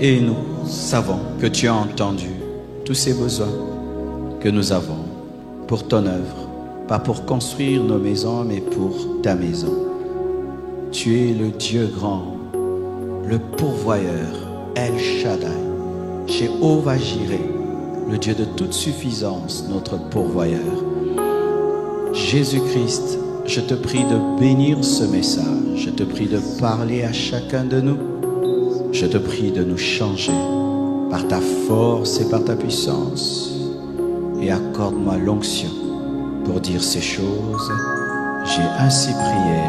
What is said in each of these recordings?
Et nous savons que tu as entendu tous ces besoins que nous avons pour ton œuvre, pas pour construire nos maisons, mais pour ta maison. Tu es le Dieu grand, le pourvoyeur, El Shaddai, Jéhovah Jireh, le Dieu de toute suffisance, notre pourvoyeur. Jésus-Christ, je te prie de bénir ce message, je te prie de parler à chacun de nous, je te prie de nous changer par ta force et par ta puissance, et accorde-moi l'onction pour dire ces choses. J'ai ainsi prié.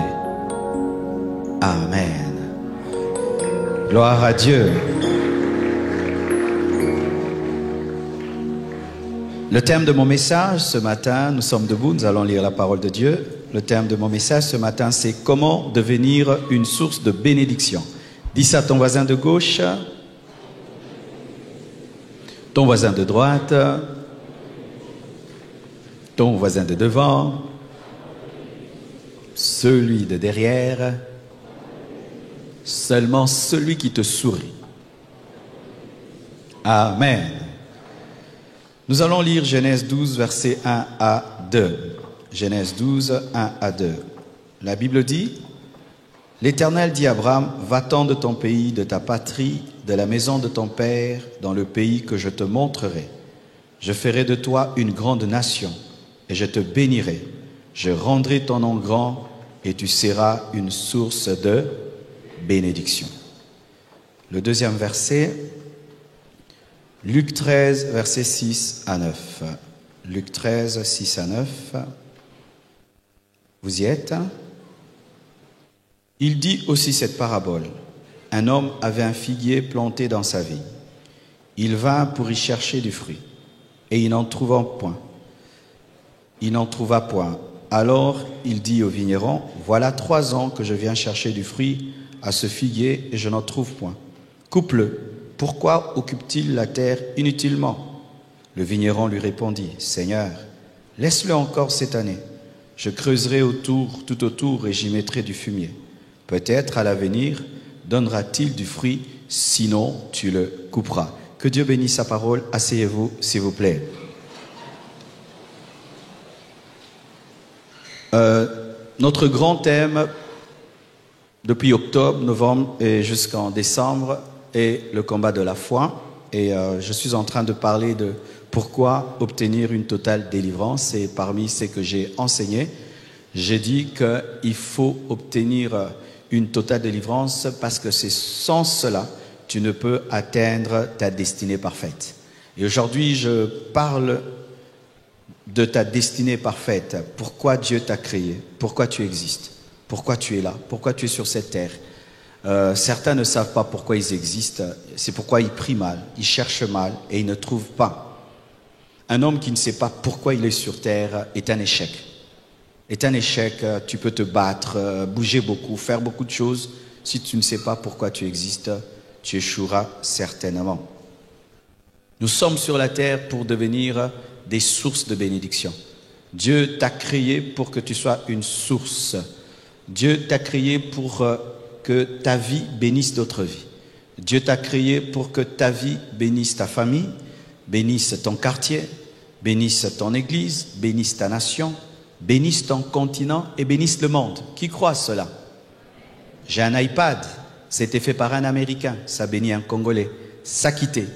Amen. Gloire à Dieu. Le thème de mon message ce matin, nous sommes debout, nous allons lire la parole de Dieu. Le thème de mon message ce matin, c'est comment devenir une source de bénédiction. Dis ça à ton voisin de gauche, ton voisin de droite, ton voisin de devant, celui de derrière, seulement celui qui te sourit. Amen. Nous allons lire Genèse 12, versets 1 à 2. Genèse 12, 1 à 2. La Bible dit: L'Éternel dit à Abraham, va-t'en de ton pays, de ta patrie, de la maison de ton père, dans le pays que je te montrerai. Je ferai de toi une grande nation, et je te bénirai. Je rendrai ton nom grand, et tu seras une source de bénédiction. Le deuxième verset, Luc 13, versets 6 à 9. Luc 13, 6 à 9. Vous y êtes? Il dit aussi cette parabole. Un homme avait un figuier planté dans sa vigne. Il vint pour y chercher du fruit, et il n'en trouva point. Alors il dit au vigneron, voilà 3 ans que je viens chercher du fruit à ce figuier, et je n'en trouve point. Coupe-le. Pourquoi occupe-t-il la terre inutilement? Le vigneron lui répondit, Seigneur, laisse-le encore cette année. Je creuserai tout autour, et j'y mettrai du fumier. Peut-être à l'avenir donnera-t-il du fruit, sinon tu le couperas. Que Dieu bénisse sa parole. Asseyez-vous, s'il vous plaît. Notre grand thème depuis octobre, novembre et jusqu'en décembre est le combat de la foi. Et je suis en train de parler de pourquoi obtenir une totale délivrance. Et parmi ce que j'ai enseigné, j'ai dit qu'il faut obtenir une totale délivrance parce que c'est sans cela tu ne peux atteindre ta destinée parfaite. Et aujourd'hui, je parle de ta destinée parfaite. Pourquoi Dieu t'a créé? Pourquoi tu existes? Pourquoi tu es là? Pourquoi tu es sur cette terre? Certains ne savent pas pourquoi ils existent. C'est pourquoi ils prient mal, ils cherchent mal et ils ne trouvent pas. Un homme qui ne sait pas pourquoi il est sur terre est un échec. Est un échec, tu peux te battre, bouger beaucoup, faire beaucoup de choses. Si tu ne sais pas pourquoi tu existes, tu échoueras certainement. Nous sommes sur la terre pour devenir des sources de bénédiction. Dieu t'a créé pour que tu sois une source. Dieu t'a créé pour que ta vie bénisse d'autres vies. Dieu t'a créé pour que ta vie bénisse ta famille, bénisse ton quartier, bénisse ton église, bénisse ta nation, bénisse ton continent et bénisse le monde. Qui croit cela? J'ai un iPad, c'était fait par un Américain, ça bénit un Congolais. Ça quitté.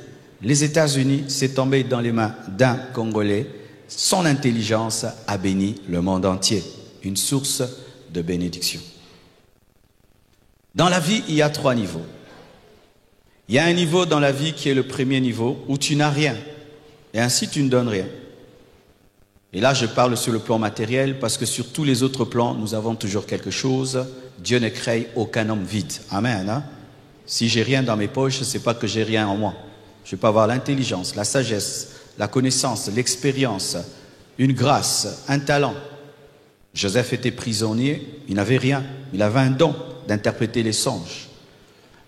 Les États-Unis, c'est tombé dans les mains d'un Congolais. Son intelligence a béni le monde entier. Une source de bénédiction. Dans la vie, il y a 3 niveaux. Il y a un niveau dans la vie qui est le premier niveau où tu n'as rien. Et ainsi, tu ne donnes rien. Et là, je parle sur le plan matériel parce que sur tous les autres plans, nous avons toujours quelque chose. Dieu ne crée aucun homme vide. Amen. Hein? Si j'ai rien dans mes poches, c'est pas que j'ai rien en moi. Je peux avoir l'intelligence, la sagesse, la connaissance, l'expérience, une grâce, un talent. Joseph était prisonnier, il n'avait rien. Il avait un don d'interpréter les songes.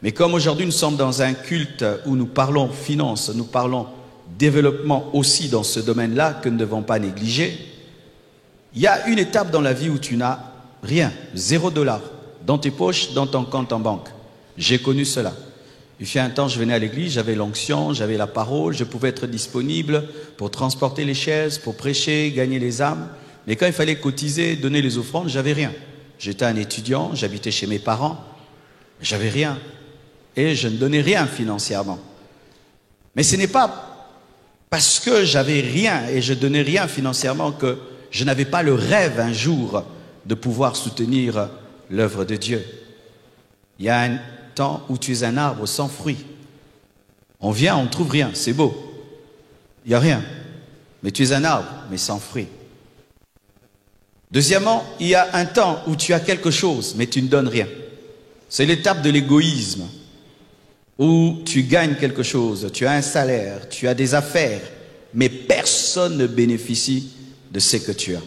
Mais comme aujourd'hui nous sommes dans un culte où nous parlons finance, nous parlons développement aussi dans ce domaine-là que nous ne devons pas négliger, il y a une étape dans la vie où tu n'as rien, $0 dans tes poches, dans ton compte en banque. J'ai connu cela. Il fut un temps, je venais à l'église, j'avais l'onction, j'avais la parole, je pouvais être disponible pour transporter les chaises, pour prêcher, gagner les âmes. Mais quand il fallait cotiser, donner les offrandes, j'avais rien. J'étais un étudiant, j'habitais chez mes parents, j'avais rien. Et je ne donnais rien financièrement. Mais ce n'est pas parce que j'avais rien et je donnais rien financièrement que je n'avais pas le rêve un jour de pouvoir soutenir l'œuvre de Dieu. Il y a un temps où tu es un arbre sans fruits. On vient, on ne trouve rien, c'est beau. Il n'y a rien. Mais tu es un arbre, mais sans fruits. Deuxièmement, il y a un temps où tu as quelque chose, mais tu ne donnes rien. C'est l'étape de l'égoïsme, où tu gagnes quelque chose, tu as un salaire, tu as des affaires, mais personne ne bénéficie de ce que tu as.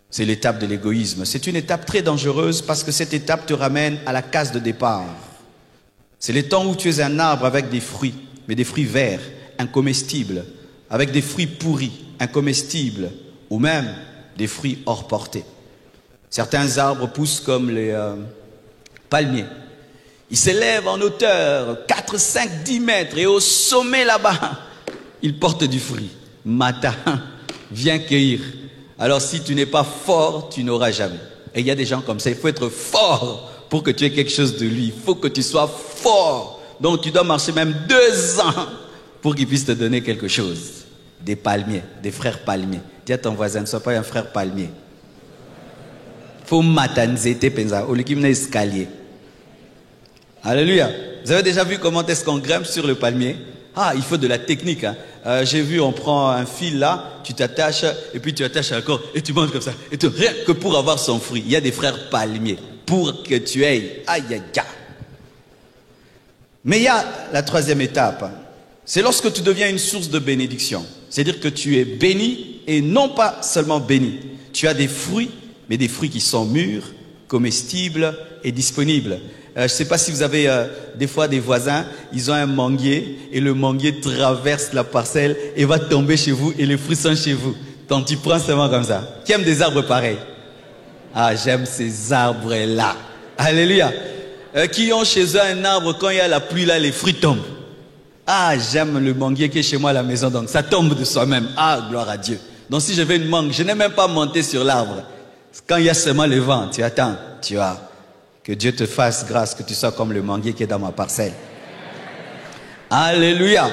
C'est l'étape de l'égoïsme. C'est une étape très dangereuse parce que cette étape te ramène à la case de départ. C'est le temps où tu es un arbre avec des fruits, mais des fruits verts, incomestibles, avec des fruits pourris, incomestibles, ou même des fruits hors portée. Certains arbres poussent comme les palmiers. Ils s'élèvent en hauteur, 4, 5, 10 mètres, et au sommet là-bas, ils portent du fruit. Matin, viens cueillir. Alors si tu n'es pas fort, tu n'auras jamais. Et il y a des gens comme ça, il faut être fort pour que tu aies quelque chose de lui. Il faut que tu sois fort. Donc tu dois marcher même 2 ans pour qu'il puisse te donner quelque chose. Des palmiers, des frères palmiers. Dis à ton voisin, ne sois pas un frère palmier. Faut matanzete penza, au lieu qu'il escalier. Alléluia. Vous avez déjà vu comment est-ce qu'on grimpe sur le palmier? Ah, il faut de la technique. Hein. J'ai vu, on prend un fil là, tu t'attaches, et puis tu attaches à la corde, et tu manges comme ça. Et rien que pour avoir son fruit. Il y a des frères palmiers. Pour que tu aies. Aïe, aïe, aïe. Mais il y a la troisième étape. C'est lorsque tu deviens une source de bénédiction. C'est-à-dire que tu es béni, et non pas seulement béni. Tu as des fruits, mais des fruits qui sont mûrs, comestibles et disponibles. Je ne sais pas si vous avez des fois des voisins, ils ont un manguier et le manguier traverse la parcelle et va tomber chez vous et les fruits sont chez vous. Donc tu prends seulement comme ça. Qui aime des arbres pareils? Ah, j'aime ces arbres-là. Alléluia. Qui ont chez eux un arbre, quand il y a la pluie là, les fruits tombent. Ah, j'aime le manguier qui est chez moi à la maison, donc ça tombe de soi-même. Ah, gloire à Dieu. Donc si je veux une mangue, je n'ai même pas monté sur l'arbre. Quand il y a seulement le vent, tu attends, tu vois. Que Dieu te fasse grâce, que tu sois comme le manguier qui est dans ma parcelle. Alléluia.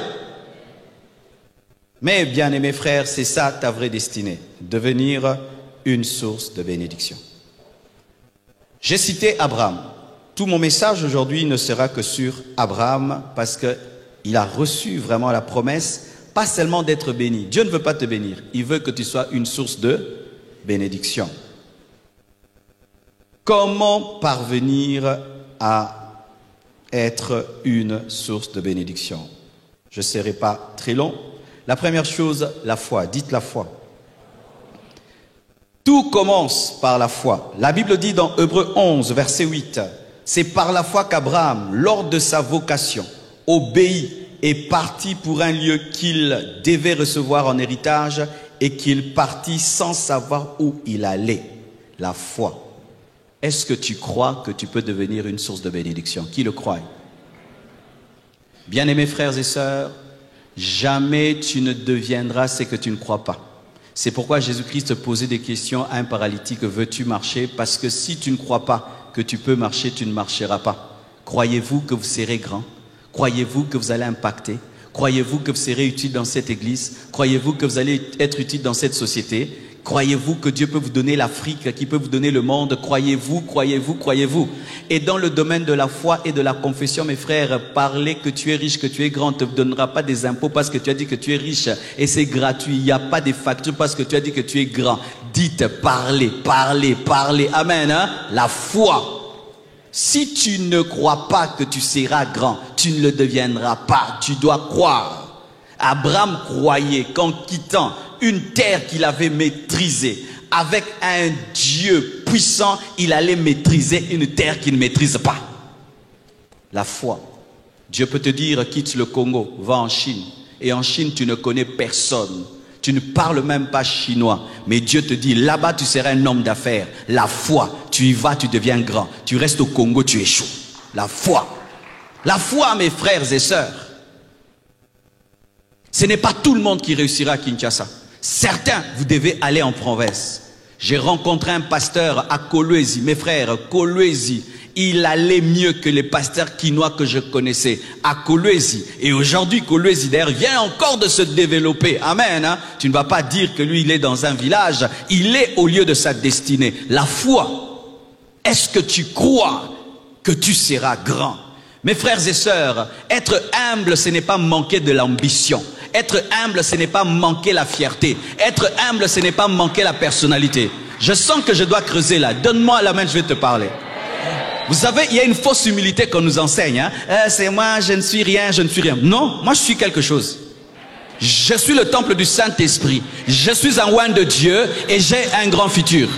Mais bien aimés frères, c'est ça ta vraie destinée. Devenir une source de bénédiction. J'ai cité Abraham. Tout mon message aujourd'hui ne sera que sur Abraham parce qu'il a reçu vraiment la promesse, pas seulement d'être béni. Dieu ne veut pas te bénir. Il veut que tu sois une source de bénédiction. Comment parvenir à être une source de bénédiction? Je ne serai pas très long. La première chose, la foi. Dites la foi. Tout commence par la foi. La Bible dit dans Hébreux 11, verset 8, c'est par la foi qu'Abraham, lors de sa vocation, obéit et partit pour un lieu qu'il devait recevoir en héritage et qu'il partit sans savoir où il allait. La foi. Est-ce que tu crois que tu peux devenir une source de bénédiction? Qui le croit? Bien-aimés frères et sœurs, jamais tu ne deviendras ce que tu ne crois pas. C'est pourquoi Jésus-Christ posait des questions à un paralytique, veux-tu marcher? Parce que si tu ne crois pas que tu peux marcher, tu ne marcheras pas. Croyez-vous que vous serez grand? Croyez-vous que vous allez impacter? Croyez-vous que vous serez utile dans cette église? Croyez-vous que vous allez être utile dans cette société? Croyez-vous que Dieu peut vous donner l'Afrique, qu'il peut vous donner le monde? Croyez-vous, croyez-vous, croyez-vous? Et dans le domaine de la foi et de la confession, mes frères, parler que tu es riche, que tu es grand, ne te donnera pas des impôts parce que tu as dit que tu es riche et c'est gratuit. Il n'y a pas de factures parce que tu as dit que tu es grand. Dites, parlez, parlez, parlez. Amen. Hein? La foi. Si tu ne crois pas que tu seras grand, tu ne le deviendras pas. Tu dois croire. Abraham croyait qu'en quittant une terre qu'il avait maîtrisée, avec un Dieu puissant, il allait maîtriser une terre qu'il ne maîtrise pas. La foi. Dieu peut te dire, quitte le Congo, va en Chine. Et en Chine, tu ne connais personne. Tu ne parles même pas chinois. Mais Dieu te dit, là-bas, tu seras un homme d'affaires. La foi. Tu y vas, tu deviens grand. Tu restes au Congo, tu échoues. La foi. La foi, mes frères et sœurs, ce n'est pas tout le monde qui réussira à Kinshasa. Certains, vous devez aller en province. J'ai rencontré un pasteur à Kolwezi. Mes frères, Kolwezi, il allait mieux que les pasteurs quinois que je connaissais à Kolwezi. Et aujourd'hui, Kolwezi d'ailleurs vient encore de se développer. Amen. Hein? Tu ne vas pas dire que lui, il est dans un village. Il est au lieu de sa destinée. La foi. Est-ce que tu crois que tu seras grand? Mes frères et sœurs, être humble, ce n'est pas manquer de l'ambition. Être humble, ce n'est pas manquer la fierté. Être humble, ce n'est pas manquer la personnalité. Je sens que je dois creuser là. Donne-moi la main, je vais te parler. Vous savez, il y a une fausse humilité qu'on nous enseigne. Hein? C'est moi, je ne suis rien, je ne suis rien. Non, moi je suis quelque chose. Je suis le temple du Saint-Esprit. Je suis un oint de Dieu et j'ai un grand futur.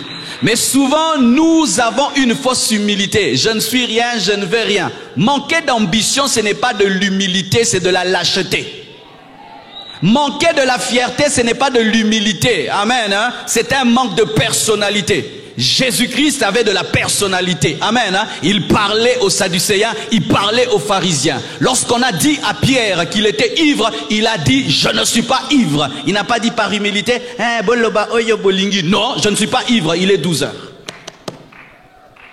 Mais souvent, nous avons une fausse humilité. Je ne suis rien, je ne veux rien. Manquer d'ambition, ce n'est pas de l'humilité, c'est de la lâcheté. Manquer de la fierté, ce n'est pas de l'humilité. Amen. Hein? C'est un manque de personnalité. Jésus-Christ avait de la personnalité. Amen. Hein? Il parlait aux Sadducéens, il parlait aux pharisiens. Lorsqu'on a dit à Pierre qu'il était ivre, il a dit « Je ne suis pas ivre ». Il n'a pas dit par humilité « Non, je ne suis pas ivre, il est 12 heures ».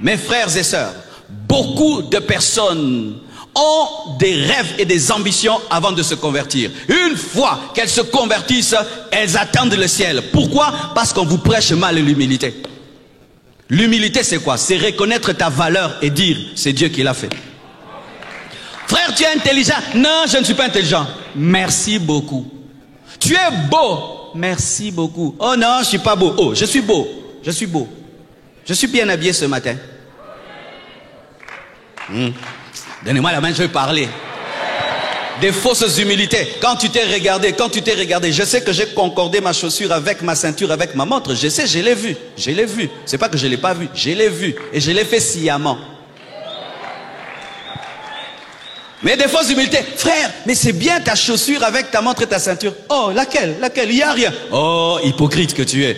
Mes frères et sœurs, beaucoup de personnes ont des rêves et des ambitions avant de se convertir. Une fois qu'elles se convertissent, elles attendent le ciel. Pourquoi? Parce qu'on vous prêche mal l'humilité. L'humilité, c'est quoi? C'est reconnaître ta valeur et dire, c'est Dieu qui l'a fait. Frère, tu es intelligent. Non, je ne suis pas intelligent. Merci beaucoup. Tu es beau. Merci beaucoup. Oh non, je ne suis pas beau. Oh, je suis beau. Je suis beau. Je suis bien habillé ce matin. Donnez-moi la main, je vais parler. Des fausses humilités. Quand tu t'es regardé, je sais que j'ai concordé ma chaussure avec ma ceinture, avec ma montre. Je sais, je l'ai vu. Je l'ai vu. C'est pas que je l'ai pas vu. Je l'ai vu. Et je l'ai fait sciemment. Mais des fausses humilités. Frère, mais c'est bien ta chaussure avec ta montre et ta ceinture. Oh, laquelle? Laquelle? Il n'y a rien. Oh, hypocrite que tu es.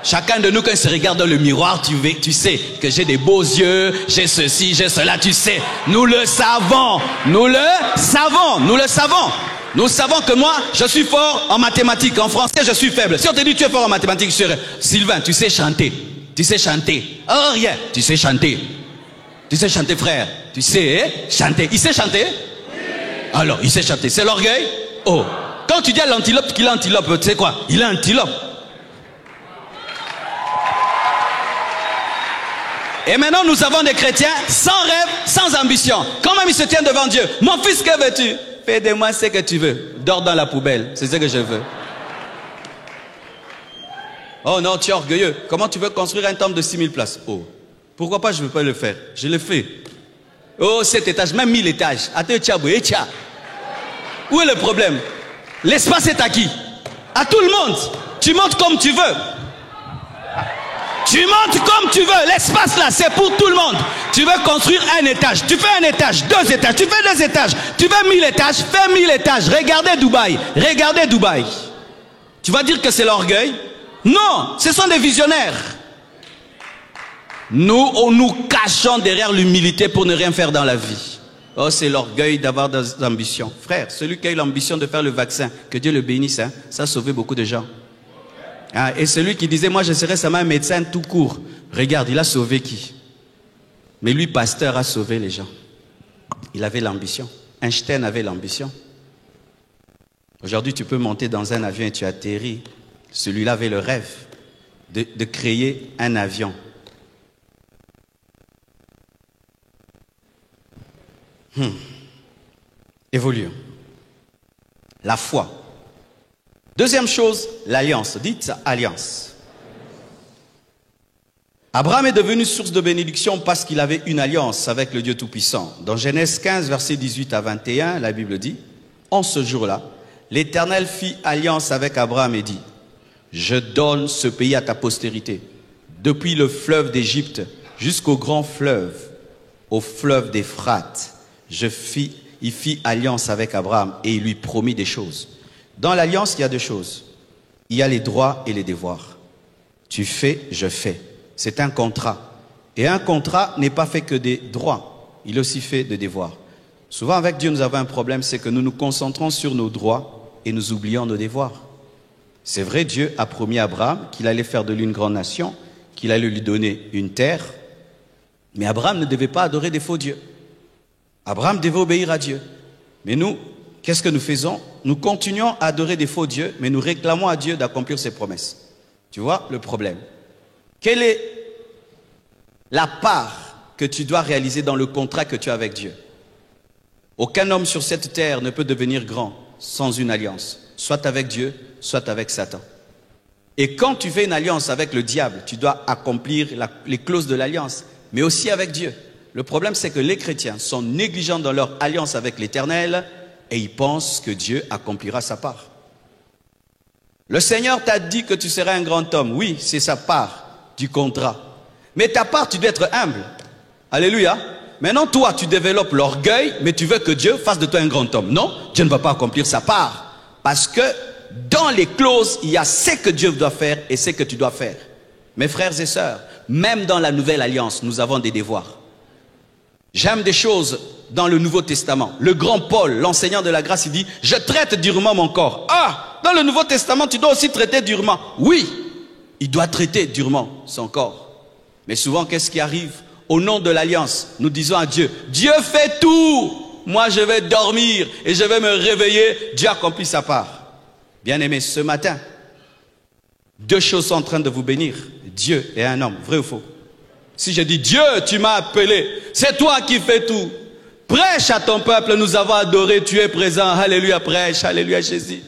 Chacun de nous, quand il se regarde dans le miroir, tu sais que j'ai des beaux yeux, j'ai ceci, j'ai cela, tu sais. Nous le savons. Nous le savons. Nous le savons. Nous savons que moi, je suis fort en mathématiques. En français, je suis faible. Si on te dit tu es fort en mathématiques, je serai... Sylvain, tu sais chanter. Tu sais chanter. Oh, rien. Tu sais chanter. Tu sais chanter, frère. Tu sais chanter. Il sait chanter? Oui. Alors, il sait chanter. C'est l'orgueil? Oh. Quand tu dis à l'antilope qu'il est antilope, tu sais quoi? Il est antilope. Et maintenant, nous avons des chrétiens sans rêve, sans ambition. Quand même, ils se tiennent devant Dieu. Mon fils, que veux-tu? Fais de moi ce que tu veux. Dors dans la poubelle. C'est ce que je veux. Oh non, tu es orgueilleux. Comment tu veux construire un temple de 6000 places? Oh, pourquoi pas je ne veux pas le faire? Je le fais. Oh, 7 étages, même 1000 étages. Où est le problème? L'espace est à qui? À tout le monde. Tu montes comme tu veux. Tu montes comme tu veux. L'espace là, c'est pour tout le monde. Tu veux construire un étage. Tu fais un étage, 2 étages. Tu fais 2 étages. Tu veux 1000 étages. Fais 1000 étages. Regardez Dubaï. Regardez Dubaï. Tu vas dire que c'est l'orgueil? Non, ce sont des visionnaires. Nous cachons derrière l'humilité pour ne rien faire dans la vie. Oh, c'est l'orgueil d'avoir des ambitions. Frère, celui qui a eu l'ambition de faire le vaccin, que Dieu le bénisse, hein, ça a sauvé beaucoup de gens. Ah, et celui qui disait, moi je serai seulement un médecin tout court. Regarde, il a sauvé qui? Mais lui, pasteur, a sauvé les gens. Il avait l'ambition. Einstein avait l'ambition. Aujourd'hui, tu peux monter dans un avion et tu atterris. Celui-là avait le rêve de créer un avion. Évoluons. La foi. Deuxième chose, l'alliance. Dites ça, alliance. Abraham est devenu source de bénédiction parce qu'il avait une alliance avec le Dieu Tout-Puissant. Dans Genèse 15, versets 18 à 21, la Bible dit, en ce jour-là, l'Éternel fit alliance avec Abraham et dit, je donne ce pays à ta postérité, depuis le fleuve d'Égypte jusqu'au grand fleuve, au fleuve d'Éphrate. Il fit alliance avec Abraham et il lui promit des choses. Dans l'alliance, il y a 2 choses. Il y a les droits et les devoirs. Tu fais, je fais. C'est un contrat. Et un contrat n'est pas fait que des droits. Il est aussi fait de devoirs. Souvent avec Dieu, nous avons un problème, c'est que nous nous concentrons sur nos droits et nous oublions nos devoirs. C'est vrai, Dieu a promis à Abraham qu'il allait faire de lui une grande nation, qu'il allait lui donner une terre, mais Abraham ne devait pas adorer des faux dieux. Abraham devait obéir à Dieu. Mais nous, qu'est-ce que nous faisons? Nous continuons à adorer des faux dieux, mais nous réclamons à Dieu d'accomplir ses promesses. Tu vois le problème? Quelle est la part que tu dois réaliser dans le contrat que tu as avec Dieu? Aucun homme sur cette terre ne peut devenir grand sans une alliance, soit avec Dieu, soit avec Satan. Et quand tu fais une alliance avec le diable, tu dois accomplir les clauses de l'alliance, mais aussi avec Dieu. Le problème, c'est que les chrétiens sont négligents dans leur alliance avec l'Éternel et ils pensent que Dieu accomplira sa part. Le Seigneur t'a dit que tu seras un grand homme. Oui, c'est sa part du contrat. Mais ta part, tu dois être humble. Alléluia. Maintenant, toi, tu développes l'orgueil, mais tu veux que Dieu fasse de toi un grand homme. Non, Dieu ne va pas accomplir sa part. Parce que dans les clauses, il y a ce que Dieu doit faire et ce que tu dois faire. Mes frères et sœurs, même dans la Nouvelle Alliance, nous avons des devoirs. J'aime des choses dans le Nouveau Testament. Le grand Paul, l'enseignant de la grâce, il dit « Je traite durement mon corps ». Ah, dans le Nouveau Testament, tu dois aussi traiter durement. Oui, il doit traiter durement son corps. Mais souvent, qu'est-ce qui arrive? Au nom de l'alliance, nous disons à Dieu « Dieu fait tout, moi je vais dormir et je vais me réveiller, Dieu accomplit sa part ». Bien-aimés, ce matin, deux choses sont en train de vous bénir, Dieu et un homme, vrai ou faux? Si je dis Dieu, tu m'as appelé, c'est toi qui fais tout. Prêche à ton peuple, nous avons adoré, tu es présent, alléluia, prêche, alléluia Jésus.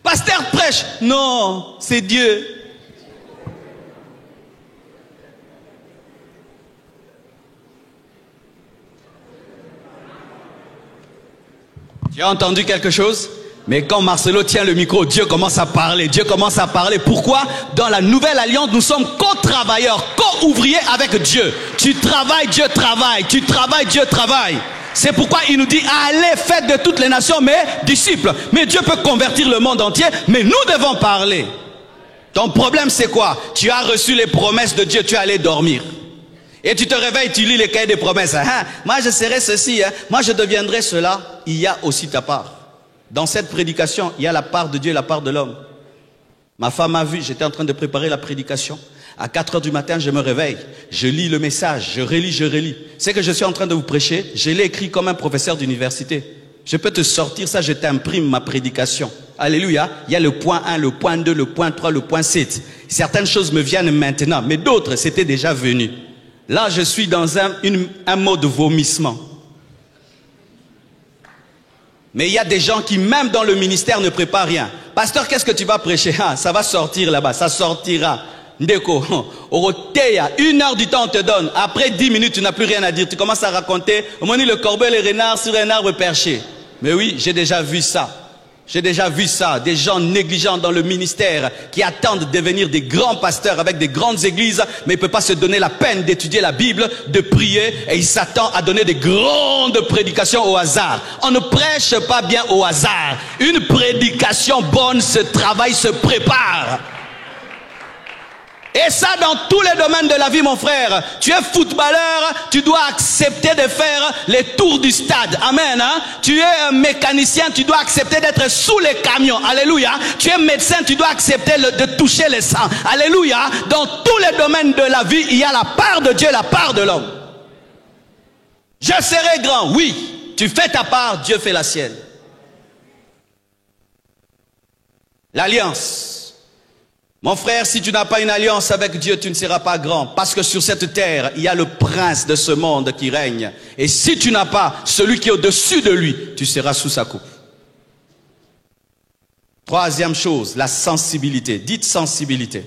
Pasteur prêche, non, c'est Dieu. Tu as entendu quelque chose? Mais quand Marcelo tient le micro, Dieu commence à parler. Dieu commence à parler. Pourquoi? Dans la nouvelle alliance, nous sommes co-travailleurs, co-ouvriers avec Dieu. Tu travailles, Dieu travaille. Tu travailles, Dieu travaille. C'est pourquoi il nous dit, allez, faites de toutes les nations mes disciples. Mais Dieu peut convertir le monde entier, mais nous devons parler. Ton problème, c'est quoi? Tu as reçu les promesses de Dieu, tu es allé dormir. Et tu te réveilles, tu lis les cahiers des promesses. Hein? Moi, je serai ceci, hein? Moi, je deviendrai cela. Il y a aussi ta part. Dans cette prédication, il y a la part de Dieu et la part de l'homme. Ma femme a vu, j'étais en train de préparer la prédication. À 4 heures du matin, je me réveille. Je lis le message, je relis. C'est que je suis en train de vous prêcher, je l'ai écrit comme un professeur d'université. Je peux te sortir ça, je t'imprime ma prédication. Alléluia. Il y a le point 1, le point 2, le point 3, le point 7. Certaines choses me viennent maintenant, mais d'autres, c'était déjà venu. Là, je suis dans un mode vomissement. Mais il y a des gens qui, même dans le ministère, ne préparent rien. Pasteur, qu'est-ce que tu vas prêcher? Ah, ça va sortir là-bas, ça sortira. Ndeko, Oroteya, 1 heure du temps on te donne. Après 10 minutes, tu n'as plus rien à dire. Tu commences à raconter, on dit le corbeau et les renards sur un arbre perché. Mais oui, j'ai déjà vu ça. J'ai déjà vu ça, des gens négligents dans le ministère qui attendent de devenir des grands pasteurs avec des grandes églises, mais ils ne peuvent pas se donner la peine d'étudier la Bible, de prier, et ils s'attendent à donner des grandes prédications au hasard. On ne prêche pas bien au hasard. Une prédication bonne, ce travail se prépare. Et ça dans tous les domaines de la vie, mon frère. Tu es footballeur, tu dois accepter de faire les tours du stade. Amen. Hein? Tu es un mécanicien, tu dois accepter d'être sous les camions. Alléluia. Tu es médecin, tu dois accepter de toucher le sang. Alléluia. Dans tous les domaines de la vie, il y a la part de Dieu, la part de l'homme. Je serai grand, oui. Tu fais ta part, Dieu fait la sienne. L'alliance. Mon frère, si tu n'as pas une alliance avec Dieu, tu ne seras pas grand. Parce que sur cette terre, il y a le prince de ce monde qui règne. Et si tu n'as pas celui qui est au-dessus de lui, tu seras sous sa coupe. Troisième chose, la sensibilité. Dites sensibilité.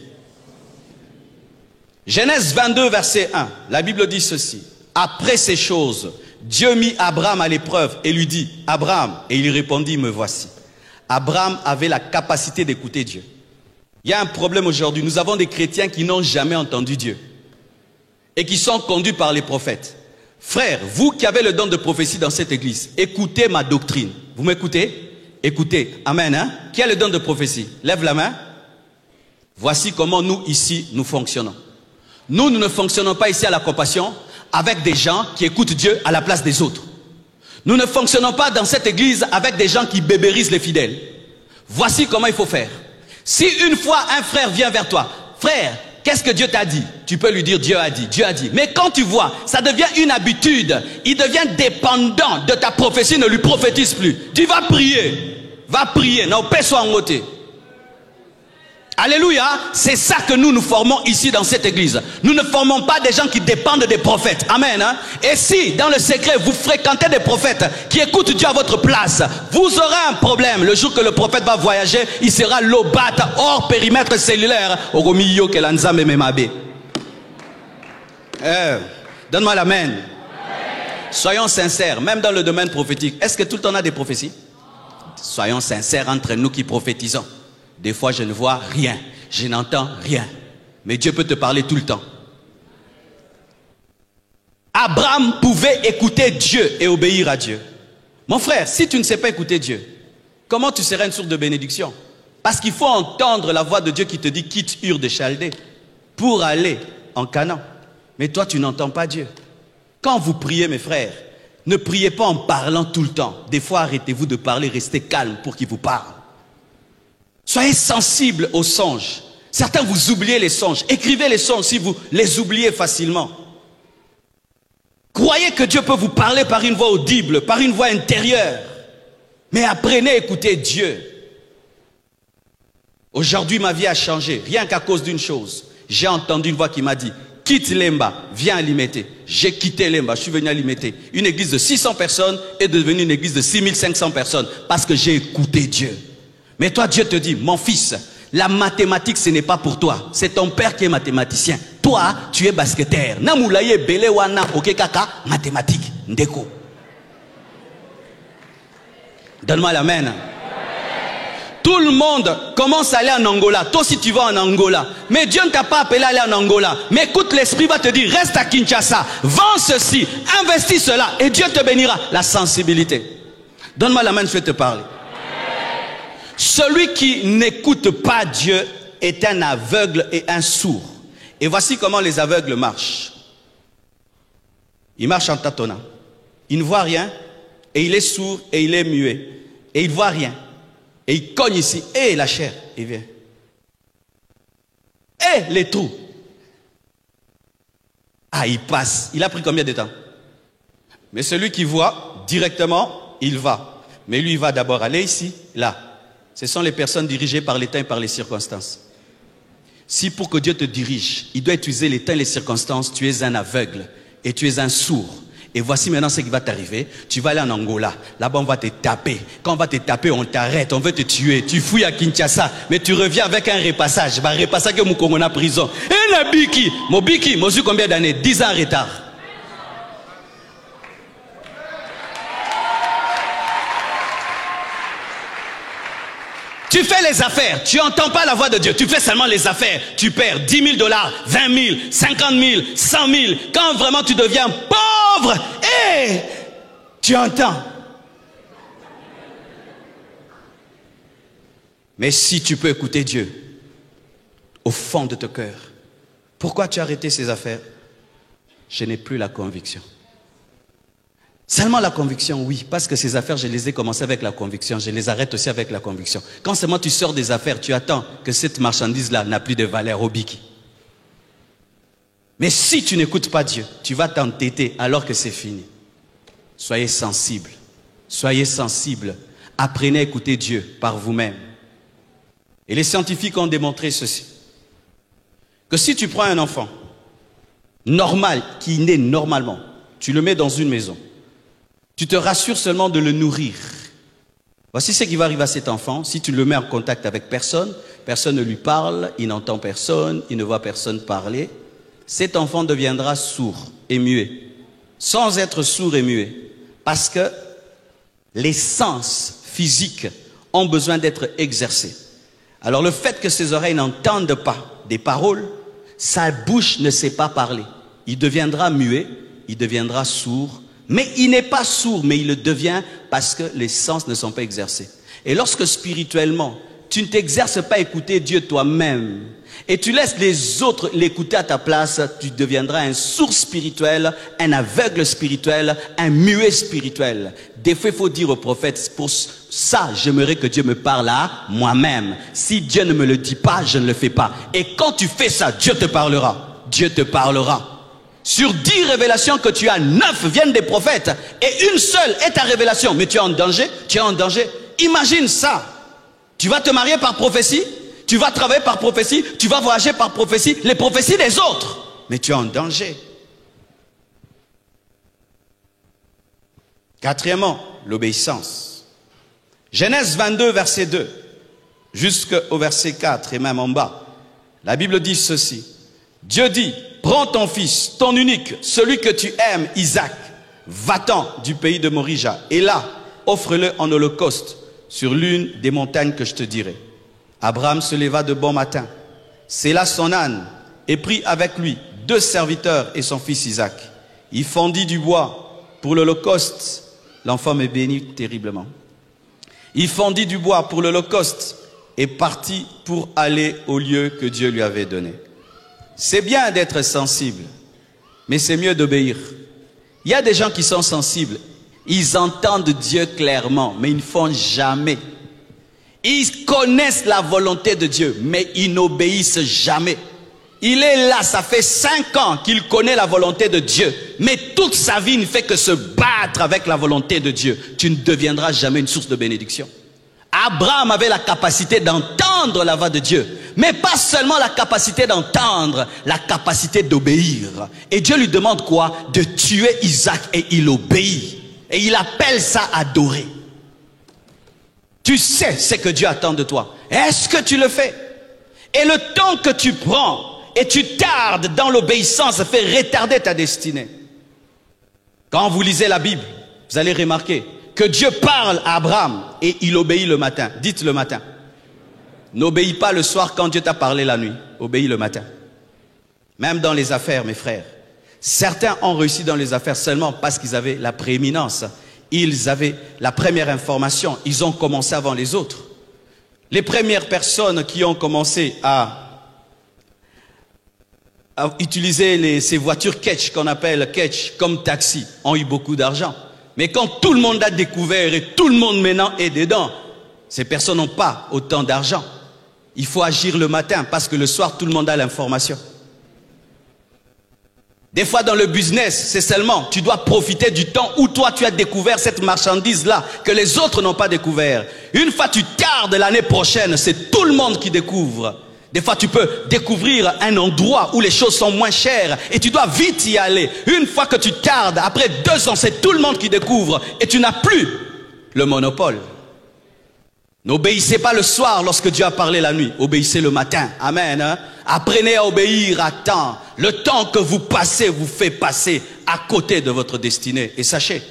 Genèse 22, verset 1. La Bible dit ceci. Après ces choses, Dieu mit Abraham à l'épreuve et lui dit, Abraham, et il répondit, me voici. Abraham avait la capacité d'écouter Dieu. Il y a un problème aujourd'hui. Nous avons des chrétiens qui n'ont jamais entendu Dieu et qui sont conduits par les prophètes. Frères, vous qui avez le don de prophétie dans cette église, écoutez ma doctrine. Vous m'écoutez? Écoutez. Amen. Hein? Qui a le don de prophétie? Lève la main. Voici comment nous ici, nous fonctionnons. Nous ne fonctionnons pas ici à la compassion avec des gens qui écoutent Dieu à la place des autres. Nous ne fonctionnons pas dans cette église avec des gens qui bébérisent les fidèles. Voici comment il faut faire. Si une fois un frère vient vers toi, frère, qu'est-ce que Dieu t'a dit? Tu peux lui dire Dieu a dit, Dieu a dit. Mais quand tu vois, ça devient une habitude, il devient dépendant de ta prophétie, ne lui prophétise plus. Tu vas prier, non, paix soit en côté. Alléluia, c'est ça que nous formons ici dans cette église. Nous ne formons pas des gens qui dépendent des prophètes. Amen. Hein? Et si, dans le secret, vous fréquentez des prophètes qui écoutent Dieu à votre place, vous aurez un problème. Le jour que le prophète va voyager, il sera lobat hors périmètre cellulaire. Donne-moi l'amen. Soyons sincères, même dans le domaine prophétique. Est-ce que tout le temps on a des prophéties? Soyons sincères entre nous qui prophétisons. Des fois, je ne vois rien, je n'entends rien. Mais Dieu peut te parler tout le temps. Abraham pouvait écouter Dieu et obéir à Dieu. Mon frère, si tu ne sais pas écouter Dieu, comment tu seras une source de bénédiction? Parce qu'il faut entendre la voix de Dieu qui te dit quitte Ur de Chaldée pour aller en Canaan. Mais toi, tu n'entends pas Dieu. Quand vous priez, mes frères, ne priez pas en parlant tout le temps. Des fois, arrêtez-vous de parler, restez calme pour qu'il vous parle. Soyez sensibles aux songes. Certains vous oubliez les songes. Écrivez les songes si vous les oubliez facilement. Croyez que Dieu peut vous parler par une voix audible, par une voix intérieure. Mais apprenez à écouter Dieu. Aujourd'hui, ma vie a changé, rien qu'à cause d'une chose. J'ai entendu une voix qui m'a dit, quitte Lemba, viens à Limete. J'ai quitté Lemba, je suis venu à Limete. Une église de 600 personnes est devenue une église de 6500 personnes parce que j'ai écouté Dieu. Mais toi, Dieu te dit, mon fils, la mathématique, ce n'est pas pour toi. C'est ton père qui est mathématicien. Toi, tu es basketteur. Namoulaye bele wana okekaka mathématique. Ndeko. Donne-moi l'amen. Tout le monde commence à aller en Angola. Toi aussi tu vas en Angola. Mais Dieu ne t'a pas appelé à aller en Angola. Mais écoute, l'esprit va te dire, reste à Kinshasa. Vends ceci, investis cela. Et Dieu te bénira. La sensibilité. Donne-moi la main, je vais te parler. Celui qui n'écoute pas Dieu est un aveugle et un sourd. Et voici comment les aveugles marchent. Ils marchent en tâtonnant. Il ne voit rien. Et il est sourd et il est muet. Et il ne voit rien. Et il cogne ici. Et la chair, il vient. Et les trous. Ah, il passe. Il a pris combien de temps? Mais celui qui voit directement, il va. Mais lui, il va d'abord aller ici, là. Ce sont les personnes dirigées par les temps et par les circonstances. Si pour que Dieu te dirige, il doit utiliser les temps et les circonstances, tu es un aveugle et tu es un sourd. Et voici maintenant ce qui va t'arriver. Tu vas aller en Angola. Là-bas, on va te taper. Quand on va te taper, on t'arrête. On veut te tuer. Tu fouilles à Kinshasa. Mais tu reviens avec un repassage. Bah, repassage que Moukongo na prison. Et la Biki. Mon Biki, moi, j'ai combien d'années? 10 ans en retard. Tu fais les affaires, tu n'entends pas la voix de Dieu, tu fais seulement les affaires, tu perds 10 000 $, 20 000, 50 000, 100 000, quand vraiment tu deviens pauvre, et tu entends. Mais si tu peux écouter Dieu, au fond de ton cœur, pourquoi tu as arrêté ces affaires? Je n'ai plus la conviction. Seulement la conviction, oui, parce que ces affaires, je les ai commencées avec la conviction, je les arrête aussi avec la conviction. Quand seulement tu sors des affaires, tu attends que cette marchandise-là n'a plus de valeur au biki. Mais si tu n'écoutes pas Dieu, tu vas t'entêter alors que c'est fini. Soyez sensibles, soyez sensibles, apprenez à écouter Dieu par vous-même. Et les scientifiques ont démontré ceci, que si tu prends un enfant normal, qui naît normalement, tu le mets dans une maison, tu te rassures seulement de le nourrir. Voici ce qui va arriver à cet enfant. Si tu le mets en contact avec personne, personne ne lui parle, il n'entend personne, il ne voit personne parler. Cet enfant deviendra sourd et muet. Sans être sourd et muet. Parce que les sens physiques ont besoin d'être exercés. Alors le fait que ses oreilles n'entendent pas des paroles, sa bouche ne sait pas parler. Il deviendra muet, il deviendra sourd. Mais il n'est pas sourd, mais il le devient parce que les sens ne sont pas exercés. Et lorsque spirituellement, tu ne t'exerces pas à écouter Dieu toi-même, et tu laisses les autres l'écouter à ta place, tu deviendras un sourd spirituel, un aveugle spirituel, un muet spirituel. Des fois, il faut dire au prophète, pour ça, j'aimerais que Dieu me parle à moi-même. Si Dieu ne me le dit pas, je ne le fais pas. Et quand tu fais ça, Dieu te parlera. Dieu te parlera. Sur 10 révélations que tu as, 9 viennent des prophètes. Et une seule est ta révélation. Mais tu es en danger, tu es en danger. Imagine ça. Tu vas te marier par prophétie, tu vas travailler par prophétie, tu vas voyager par prophétie, les prophéties des autres. Mais tu es en danger. Quatrièmement, l'obéissance. Genèse 22, verset 2, jusqu'au verset 4 et même en bas. La Bible dit ceci. Dieu dit, prends ton fils, ton unique, celui que tu aimes, Isaac, va-t'en du pays de Morija, et là, offre-le en holocauste sur l'une des montagnes que je te dirai. Abraham se leva de bon matin, sella son âne et prit avec lui 2 serviteurs et son fils Isaac. Il fendit du bois pour l'holocauste. L'enfant me bénit terriblement. Il fendit du bois pour l'holocauste et partit pour aller au lieu que Dieu lui avait donné. C'est bien d'être sensible, mais c'est mieux d'obéir. Il y a des gens qui sont sensibles. Ils entendent Dieu clairement, mais ils ne font jamais. Ils connaissent la volonté de Dieu, mais ils n'obéissent jamais. Il est là, ça fait 5 ans qu'il connaît la volonté de Dieu, mais toute sa vie ne fait que se battre avec la volonté de Dieu. Tu ne deviendras jamais une source de bénédiction. Abraham avait la capacité d'entendre la voix de Dieu, mais pas seulement la capacité d'entendre, la capacité d'obéir. Et Dieu lui demande quoi? De tuer Isaac, et il obéit. Et il appelle ça adorer. Tu sais ce que Dieu attend de toi. Est-ce que tu le fais? Et le temps que tu prends et tu tardes dans l'obéissance fait retarder ta destinée. Quand vous lisez la Bible, vous allez remarquer que Dieu parle à Abraham et il obéit le matin. Dites le matin. N'obéis pas le soir quand Dieu t'a parlé la nuit. Obéis le matin. Même dans les affaires, mes frères. Certains ont réussi dans les affaires seulement parce qu'ils avaient la prééminence. Ils avaient la première information. Ils ont commencé avant les autres. Les premières personnes qui ont commencé à utiliser ces voitures catch, qu'on appelle catch, comme taxi, ont eu beaucoup d'argent. Mais quand tout le monde a découvert et tout le monde maintenant est dedans, ces personnes n'ont pas autant d'argent. Il faut agir le matin parce que le soir, tout le monde a l'information. Des fois dans le business, c'est seulement, tu dois profiter du temps où toi tu as découvert cette marchandise-là que les autres n'ont pas découvert. Une fois tu tardes l'année prochaine, c'est tout le monde qui découvre. Des fois tu peux découvrir un endroit où les choses sont moins chères et tu dois vite y aller. Une fois que tu tardes, après 2 ans, c'est tout le monde qui découvre et tu n'as plus le monopole. N'obéissez pas le soir lorsque Dieu a parlé la nuit. Obéissez le matin. Amen. Hein? Apprenez à obéir à temps. Le temps que vous passez vous fait passer à côté de votre destinée. Et sachez,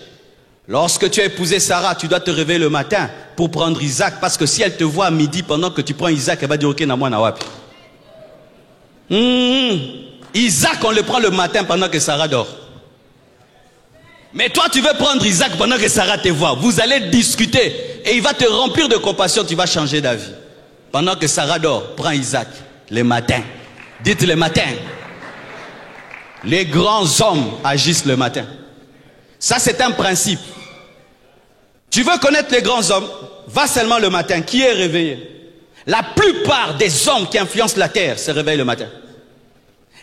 lorsque tu as épousé Sarah, tu dois te réveiller le matin pour prendre Isaac. Parce que si elle te voit à midi pendant que tu prends Isaac, elle va dire ok, na moi na wapi. Isaac, on le prend le matin pendant que Sarah dort. Mais toi, tu veux prendre Isaac pendant que Sarah te voit. Vous allez discuter et il va te remplir de compassion. Tu vas changer d'avis. Pendant que Sarah dort, prends Isaac le matin. Dites le matin. Les grands hommes agissent le matin. Ça, c'est un principe. Tu veux connaître les grands hommes? Va seulement le matin. Qui est réveillé? La plupart des hommes qui influencent la terre se réveillent le matin.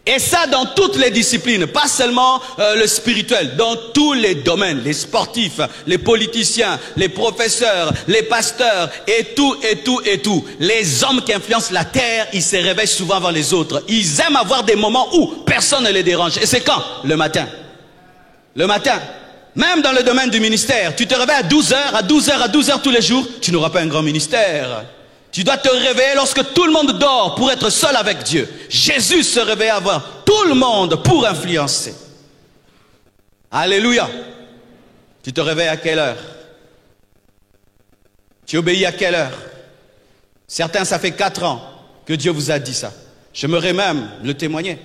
Et ça dans toutes les disciplines, pas seulement le spirituel, dans tous les domaines, les sportifs, les politiciens, les professeurs, les pasteurs, et tout, et tout, et tout. Les hommes qui influencent la terre, ils se réveillent souvent avant les autres. Ils aiment avoir des moments où personne ne les dérange. Et c'est quand? Le matin. Le matin. Même dans le domaine du ministère, tu te réveilles à 12h, à 12h, à 12h tous les jours, tu n'auras pas un grand ministère. Tu dois te réveiller lorsque tout le monde dort pour être seul avec Dieu. Jésus se réveille avant tout le monde pour influencer. Alléluia. Tu te réveilles à quelle heure? Tu obéis à quelle heure? Certains, ça fait 4 ans que Dieu vous a dit ça. J'aimerais même le témoigner.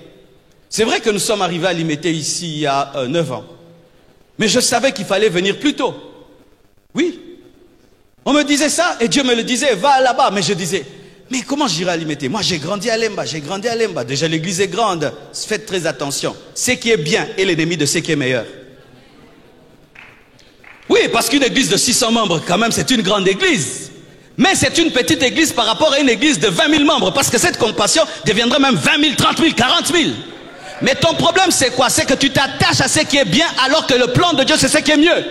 C'est vrai que nous sommes arrivés à Limité ici il y a 9 ans. Mais je savais qu'il fallait venir plus tôt. Oui. On me disait ça et Dieu me le disait, va là-bas. Mais je disais, mais comment j'irai à Limete? Moi j'ai grandi à Lemba, j'ai grandi à Lemba. Déjà l'église est grande, faites très attention. Ce qui est bien est l'ennemi de ce qui est meilleur. Oui, parce qu'une église de 600 membres, quand même, c'est une grande église. Mais c'est une petite église par rapport à une église de 20 000 membres. Parce que cette compassion deviendra même 20 000, 30 000, 40 000. Mais ton problème, c'est quoi? C'est que tu t'attaches à ce qui est bien alors que le plan de Dieu, c'est ce qui est mieux.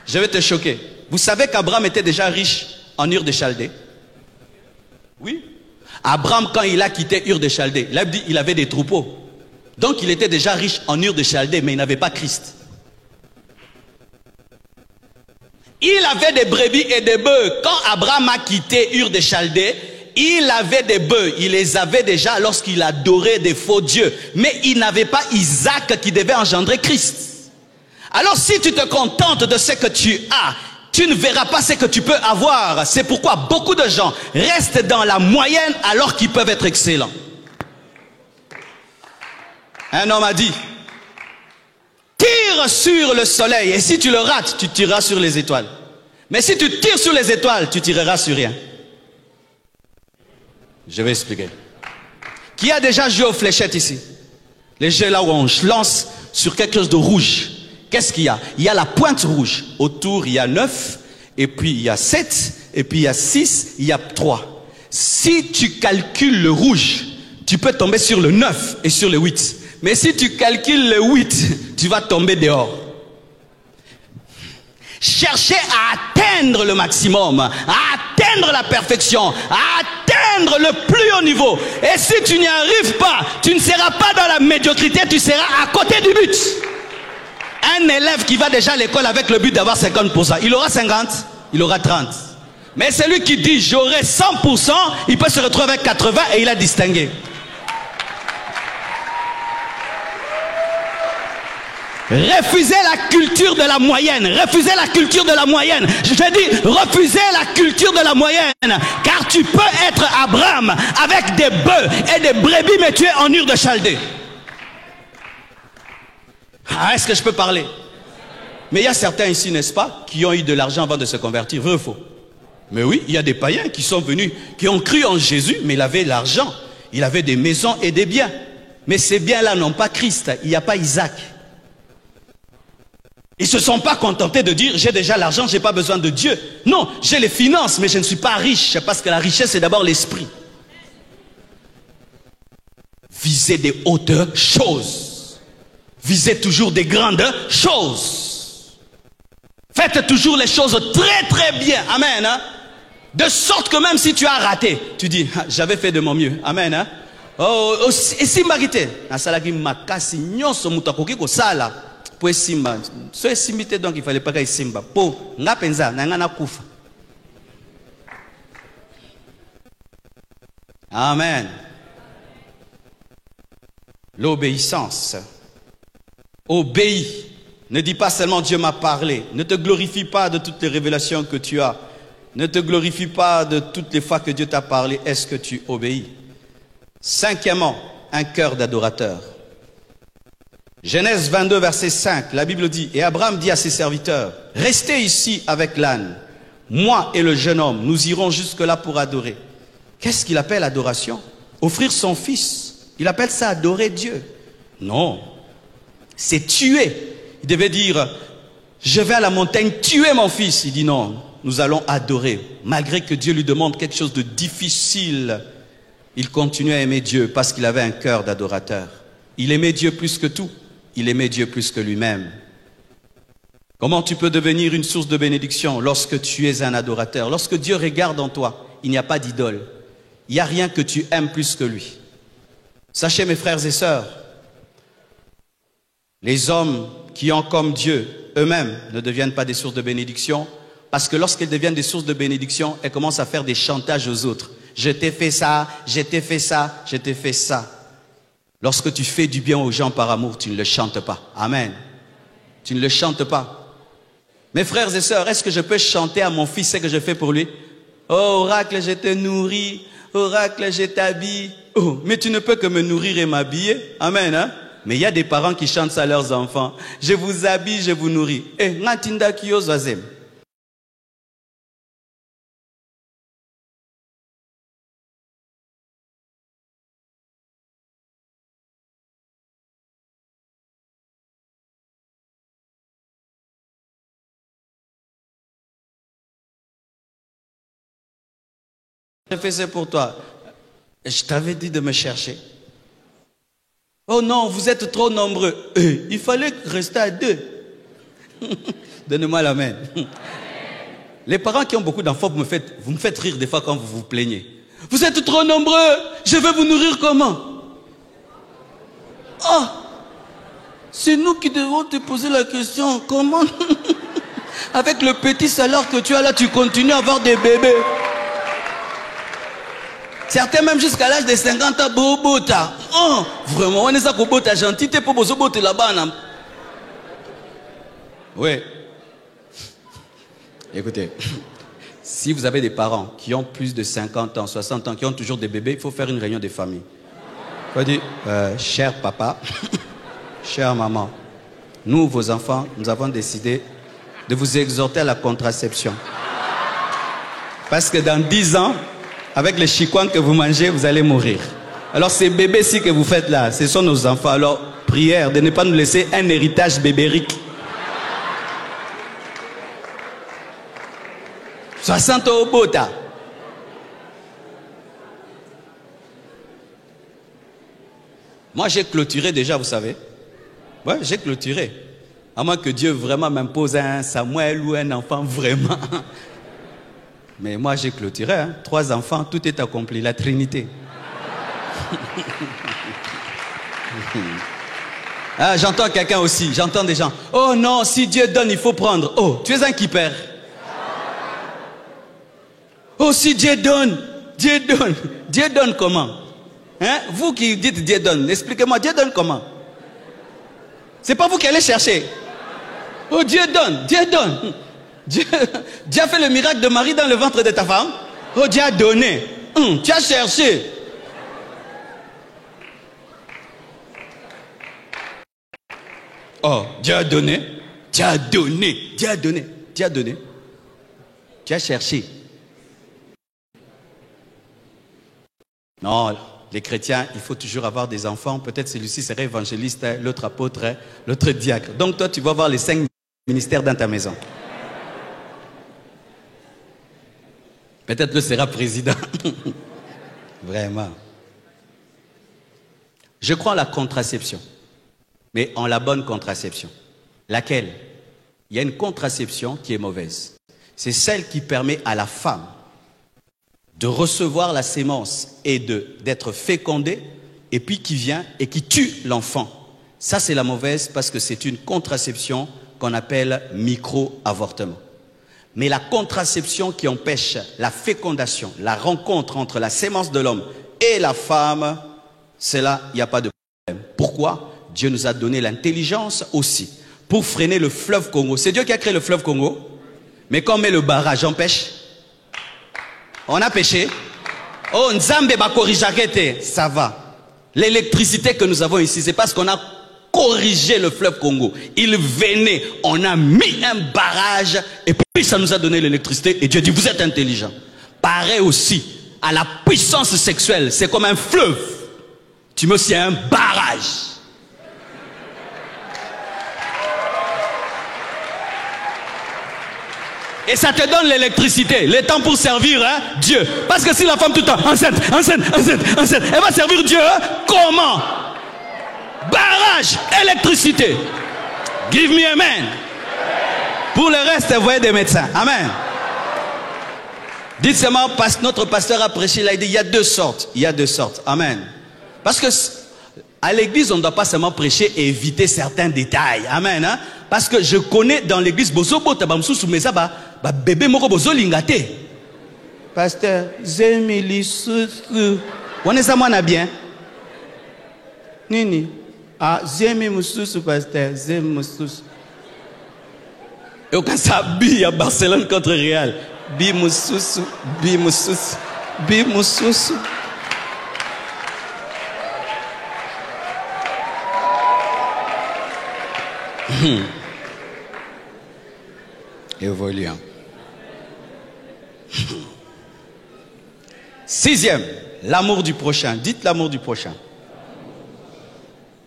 Je vais te choquer. Vous savez qu'Abraham était déjà riche en Ur de Chaldée? Oui. Abraham, quand il a quitté Ur de Chaldée, il a dit qu'il avait des troupeaux. Donc il était déjà riche en Ur de Chaldée, mais il n'avait pas Christ. Il avait des brebis et des bœufs. Quand Abraham a quitté Ur de Chaldée, il avait des bœufs. Il les avait déjà lorsqu'il adorait des faux dieux. Mais il n'avait pas Isaac qui devait engendrer Christ. Alors si tu te contentes de ce que tu as, tu ne verras pas ce que tu peux avoir. C'est pourquoi beaucoup de gens restent dans la moyenne alors qu'ils peuvent être excellents. Un homme a dit, tire sur le soleil et si tu le rates, tu tireras sur les étoiles. Mais si tu tires sur les étoiles, tu tireras sur rien. Je vais expliquer. Qui a déjà joué aux fléchettes ici? Les jeux là où on lance sur quelque chose de rouge. Qu'est-ce qu'il y a? Il y a la pointe rouge. Autour, il y a 9, et puis il y a 7, et puis il y a 6, il y a 3. Si tu calcules le rouge, tu peux tomber sur le 9 et sur le 8. Mais si tu calcules le 8, tu vas tomber dehors. Cherchez à atteindre le maximum, à atteindre la perfection, à atteindre le plus haut niveau. Et si tu n'y arrives pas, tu ne seras pas dans la médiocrité, tu seras à côté du but. Un élève qui va déjà à l'école avec le but d'avoir 50%, il aura 50, il aura 30. Mais celui qui dit j'aurai 100%, il peut se retrouver avec 80 et il a distingué. Refusez la culture de la moyenne. Refusez la culture de la moyenne. Je te dis, refusez la culture de la moyenne. Car tu peux être Abraham avec des bœufs et des brebis, mais tu es en Ur de Chaldée. Ah, est-ce que je peux parler? Mais il y a certains ici, n'est-ce pas, qui ont eu de l'argent avant de se convertir. Vrai ou faux? Mais oui, il y a des païens qui sont venus, qui ont cru en Jésus, mais il avait l'argent. Il avait des maisons et des biens. Mais ces biens-là n'ont pas Christ. Il n'y a pas Isaac. Ils ne se sont pas contentés de dire j'ai déjà l'argent, je n'ai pas besoin de Dieu. Non, j'ai les finances, mais je ne suis pas riche, parce que la richesse c'est d'abord l'esprit. Visez des hautes choses. Visez toujours des grandes choses. Faites toujours les choses très très bien. Amen. Hein? De sorte que même si tu as raté, tu dis j'avais fait de mon mieux. Amen. Hein? Oh, et si marité, nasalaki makasi nyonso mutakoki ko sala. Pour simba, so simité donc il fallait pas qu'il simba. Po nga penza na nga na kufa. Amen. L'obéissance. Obéis. Ne dis pas seulement Dieu m'a parlé. Ne te glorifie pas de toutes les révélations que tu as. Ne te glorifie pas de toutes les fois que Dieu t'a parlé. Est-ce que tu obéis? Cinquièmement, un cœur d'adorateur. Genèse 22, verset 5, la Bible dit, et Abraham dit à ses serviteurs, restez ici avec l'âne. Moi et le jeune homme, nous irons jusque-là pour adorer. Qu'est-ce qu'il appelle adoration? Offrir son fils. Il appelle ça adorer Dieu. Non, c'est tuer. Il devait dire, je vais à la montagne tuer mon fils. Il dit non, nous allons adorer. Malgré que Dieu lui demande quelque chose de difficile, il continue à aimer Dieu parce qu'il avait un cœur d'adorateur. Il aimait Dieu plus que tout. Il aimait Dieu plus que lui-même. Comment tu peux devenir une source de bénédiction lorsque tu es un adorateur? Lorsque Dieu regarde en toi, il n'y a pas d'idole. Il n'y a rien que tu aimes plus que lui. Sachez mes frères et sœurs, les hommes qui ont comme Dieu eux-mêmes ne deviennent pas des sources de bénédiction parce que lorsqu'ils deviennent des sources de bénédiction, elles commencent à faire des chantages aux autres. Je t'ai fait ça, je t'ai fait ça, je t'ai fait ça. Lorsque tu fais du bien aux gens par amour, tu ne le chantes pas. Amen. Tu ne le chantes pas. Mes frères et sœurs, est-ce que je peux chanter à mon fils ce que je fais pour lui? Oh, oracle, je te nourris. Oracle, je t'habille. Oh, mais tu ne peux que me nourrir et m'habiller. Amen. Hein? Mais il y a des parents qui chantent ça à leurs enfants. Je vous habille, je vous nourris. Eh, ngatinda kiyo zwazem. j'ai fait ça pour toi. Je t'avais dit de me chercher. Oh non, vous êtes trop nombreux. Il fallait rester à 2. Donnez-moi la main. Les parents qui ont beaucoup d'enfants, vous me faites rire des fois quand vous vous plaignez. Vous êtes trop nombreux. Je vais vous nourrir comment? Oh, c'est nous qui devons te poser la question. Comment? Avec le petit salaire que tu as là, tu continues à avoir des bébés. Certains même jusqu'à l'âge de 50 ans, bobota. Oh, vraiment, on est ça qu'on bota gentil, t'es pas besoin de là-bas. Oui. Écoutez, si vous avez des parents qui ont plus de 50 ans, 60 ans, qui ont toujours des bébés, il faut faire une réunion de famille. Il faut dire, cher papa, chère maman, nous, vos enfants, nous avons décidé de vous exhorter à la contraception. Parce que dans 10 ans, avec les chicoins que vous mangez, vous allez mourir. Alors ces bébés-ci que vous faites là, ce sont nos enfants. Alors, prière de ne pas nous laisser un héritage bébérique. 60 au bota. Moi, j'ai clôturé déjà, vous savez. Ouais, j'ai clôturé. À moins que Dieu vraiment m'impose un Samuel ou un enfant vraiment. Mais moi, j'ai clôturé. Hein. 3 enfants, tout est accompli. La Trinité. Ah, j'entends quelqu'un aussi. J'entends des gens. Oh non, si Dieu donne, il faut prendre. Oh, tu es un qui perd. Oh, si Dieu donne, Dieu donne. Dieu donne comment? Hein? Vous qui dites Dieu donne, expliquez-moi, Dieu donne comment? C'est pas vous qui allez chercher. Oh, Dieu donne, Dieu donne. Dieu a fait le miracle de Marie dans le ventre de ta femme. Oh, Dieu a donné. Tu as cherché. Oh, Dieu a donné. Dieu a donné. Dieu a donné. Dieu a donné. Tu as cherché. Non, les chrétiens, il faut toujours avoir des enfants. Peut-être celui-ci serait évangéliste, l'autre apôtre, l'autre diacre. Donc toi, tu vas avoir les 5 ministères dans ta maison. Peut-être que sera président. Vraiment. Je crois en la contraception. Mais en la bonne contraception. Laquelle? Il y a une contraception qui est mauvaise. C'est celle qui permet à la femme de recevoir la sémence et d'être fécondée, et puis qui vient et qui tue l'enfant. Ça, c'est la mauvaise parce que c'est une contraception qu'on appelle micro-avortement. Mais la contraception qui empêche la fécondation, la rencontre entre la sémence de l'homme et la femme, c'est là, il n'y a pas de problème. Pourquoi? Dieu nous a donné l'intelligence aussi pour freiner le fleuve Congo. C'est Dieu qui a créé le fleuve Congo. Mais quand on met le barrage, on pêche. On a pêché. Oh, Nzambe ba corrigeakete, ça va. L'électricité que nous avons ici, c'est parce qu'on a corrigé le fleuve Congo. Il venait, on a mis un barrage et puis ça nous a donné l'électricité et Dieu dit vous êtes intelligent. Pareil aussi à la puissance sexuelle, c'est comme un fleuve. Tu mets aussi un barrage. Et ça te donne l'électricité, le temps pour servir hein, Dieu. Parce que si la femme tout le temps enceinte, elle va servir Dieu hein, comment? Barrage, électricité. Give me amen. Pour le reste, voyez des médecins. Amen. Dites seulement, notre pasteur a prêché, il a dit, il y a 2 sortes. Il y a 2 sortes. Amen. Parce que à l'église, on ne doit pas seulement prêcher et éviter certains détails. Amen. Hein? Parce que je connais dans l'église, bébé moko bozo lingate. Pasteur, zemi on est ça moi bien. Nini. Ah, zemi mususu pasteur, zemi mususu. Et quand ça bi à Barcelone contre Real, bi mususu, bi mususu, bi mususu. Évoluant. 6e, l'amour du prochain. Dites l'amour du prochain.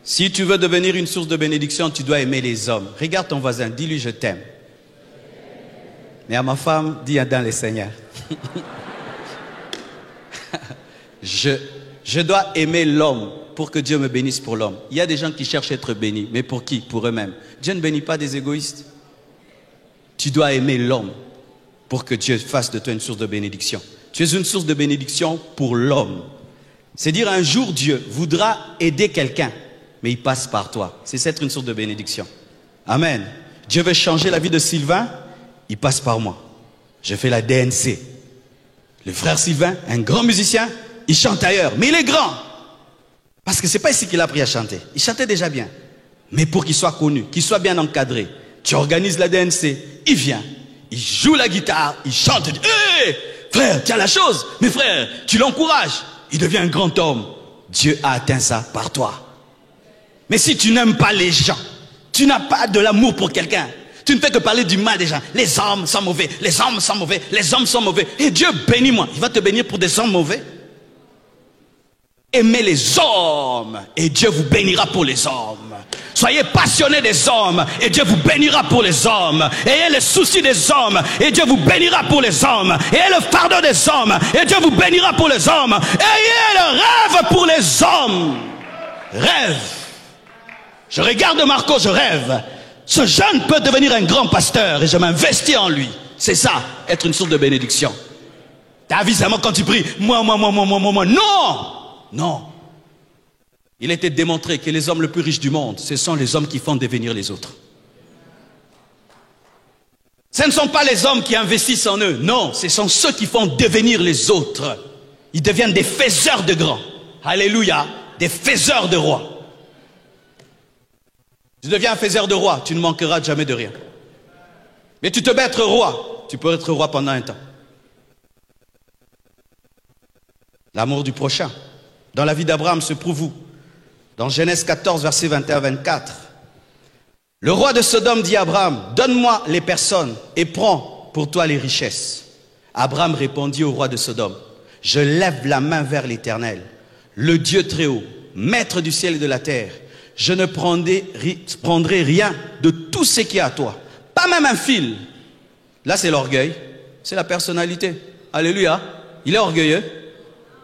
Si tu veux devenir une source de bénédiction, tu dois aimer les hommes. Regarde ton voisin, dis-lui je t'aime. Mais à ma femme, dis dans le Seigneur. Je dois aimer l'homme pour que Dieu me bénisse pour l'homme. Il y a des gens qui cherchent à être bénis, mais pour qui? Pour eux-mêmes. Dieu ne bénit pas des égoïstes. Tu dois aimer l'homme pour que Dieu fasse de toi une source de bénédiction. Tu es une source de bénédiction pour l'homme. C'est dire un jour Dieu voudra aider quelqu'un, mais il passe par toi. C'est être une source de bénédiction. Amen. Dieu veut changer la vie de Sylvain, il passe par moi. Je fais la DNC. Le frère Sylvain, un grand musicien, il chante ailleurs, mais il est grand. Parce que ce n'est pas ici qu'il a appris à chanter. Il chantait déjà bien. Mais pour qu'il soit connu, qu'il soit bien encadré, tu organises la DNC, il vient, il joue la guitare, il chante, il dit « Hé, frère, tiens la chose, mais frère, tu l'encourages. » Il devient un grand homme. Dieu a atteint ça par toi. Mais si tu n'aimes pas les gens, tu n'as pas de l'amour pour quelqu'un, tu ne fais que parler du mal des gens. Les hommes sont mauvais, les hommes sont mauvais, les hommes sont mauvais. Et Dieu bénit moi. Il va te bénir pour des hommes mauvais. Aimez les hommes et Dieu vous bénira pour les hommes. Soyez passionnés des hommes et Dieu vous bénira pour les hommes. Ayez les soucis des hommes et Dieu vous bénira pour les hommes. Ayez le fardeau des hommes et Dieu vous bénira pour les hommes. Ayez le rêve pour les hommes. Rêve. Je regarde Marco, je rêve. Ce jeune peut devenir un grand pasteur et je m'investis en lui. C'est ça, être une source de bénédiction. T'as vu seulement quand tu pries, moi. Non! Non. Il a été démontré que les hommes les plus riches du monde, ce sont les hommes qui font devenir les autres. Ce ne sont pas les hommes qui investissent en eux. Non, ce sont ceux qui font devenir les autres. Ils deviennent des faiseurs de grands. Alléluia. Des faiseurs de rois. Tu deviens un faiseur de roi, tu ne manqueras jamais de rien. Mais tu te mets être roi, tu peux être roi pendant un temps. L'amour du prochain. Dans la vie d'Abraham se prouve où? Dans Genèse 14, versets 21-24. Le roi de Sodome dit à Abraham, donne-moi les personnes et prends pour toi les richesses. Abraham répondit au roi de Sodome, je lève la main vers l'Éternel, le Dieu très haut, maître du ciel et de la terre. Je ne prendrai rien de tout ce qui est à toi. Pas même un fil. Là, c'est l'orgueil. C'est la personnalité. Alléluia. Il est orgueilleux.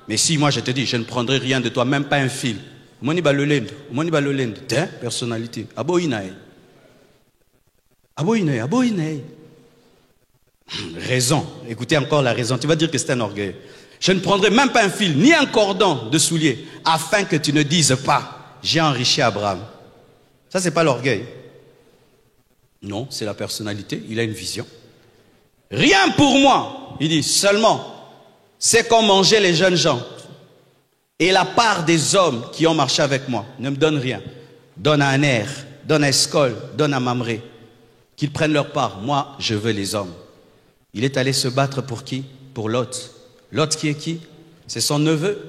Mais si moi je te dis, je ne prendrai rien de toi, même pas un fil. Personnalité. Raison. Écoutez encore la raison. Tu vas dire que c'est un orgueil. Je ne prendrai même pas un fil, ni un cordon de soulier, afin que tu ne dises pas, j'ai enrichi Abraham. Ça, c'est pas l'orgueil. Non, c'est la personnalité. Il a une vision. Rien pour moi. Il dit seulement. C'est qu'ont mangé les jeunes gens. Et la part des hommes qui ont marché avec moi ne me donne rien. Donne à Aner, donne à Escol, donne à Mamré. Qu'ils prennent leur part. Moi, je veux les hommes. Il est allé se battre pour qui? Pour Lot. Lot qui est qui? C'est son neveu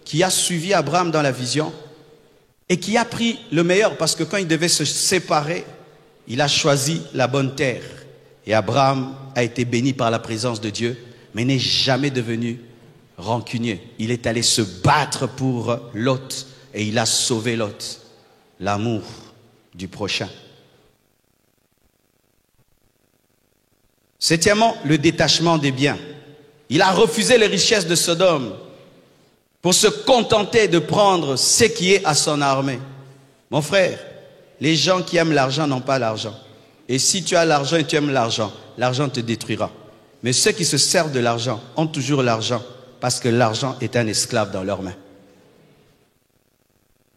qui a suivi Abraham dans la vision et qui a pris le meilleur parce que quand il devait se séparer, il a choisi la bonne terre. Et Abraham a été béni par la présence de Dieu, mais n'est jamais devenu rancunier. Il est allé se battre pour Lot et il a sauvé Lot. L'amour du prochain. Septièmement, le détachement des biens. Il a refusé les richesses de Sodome pour se contenter de prendre ce qui est à son armée. Mon frère, les gens qui aiment l'argent n'ont pas l'argent. Et si tu as l'argent et tu aimes l'argent, l'argent te détruira. Mais ceux qui se servent de l'argent ont toujours l'argent parce que l'argent est un esclave dans leurs mains.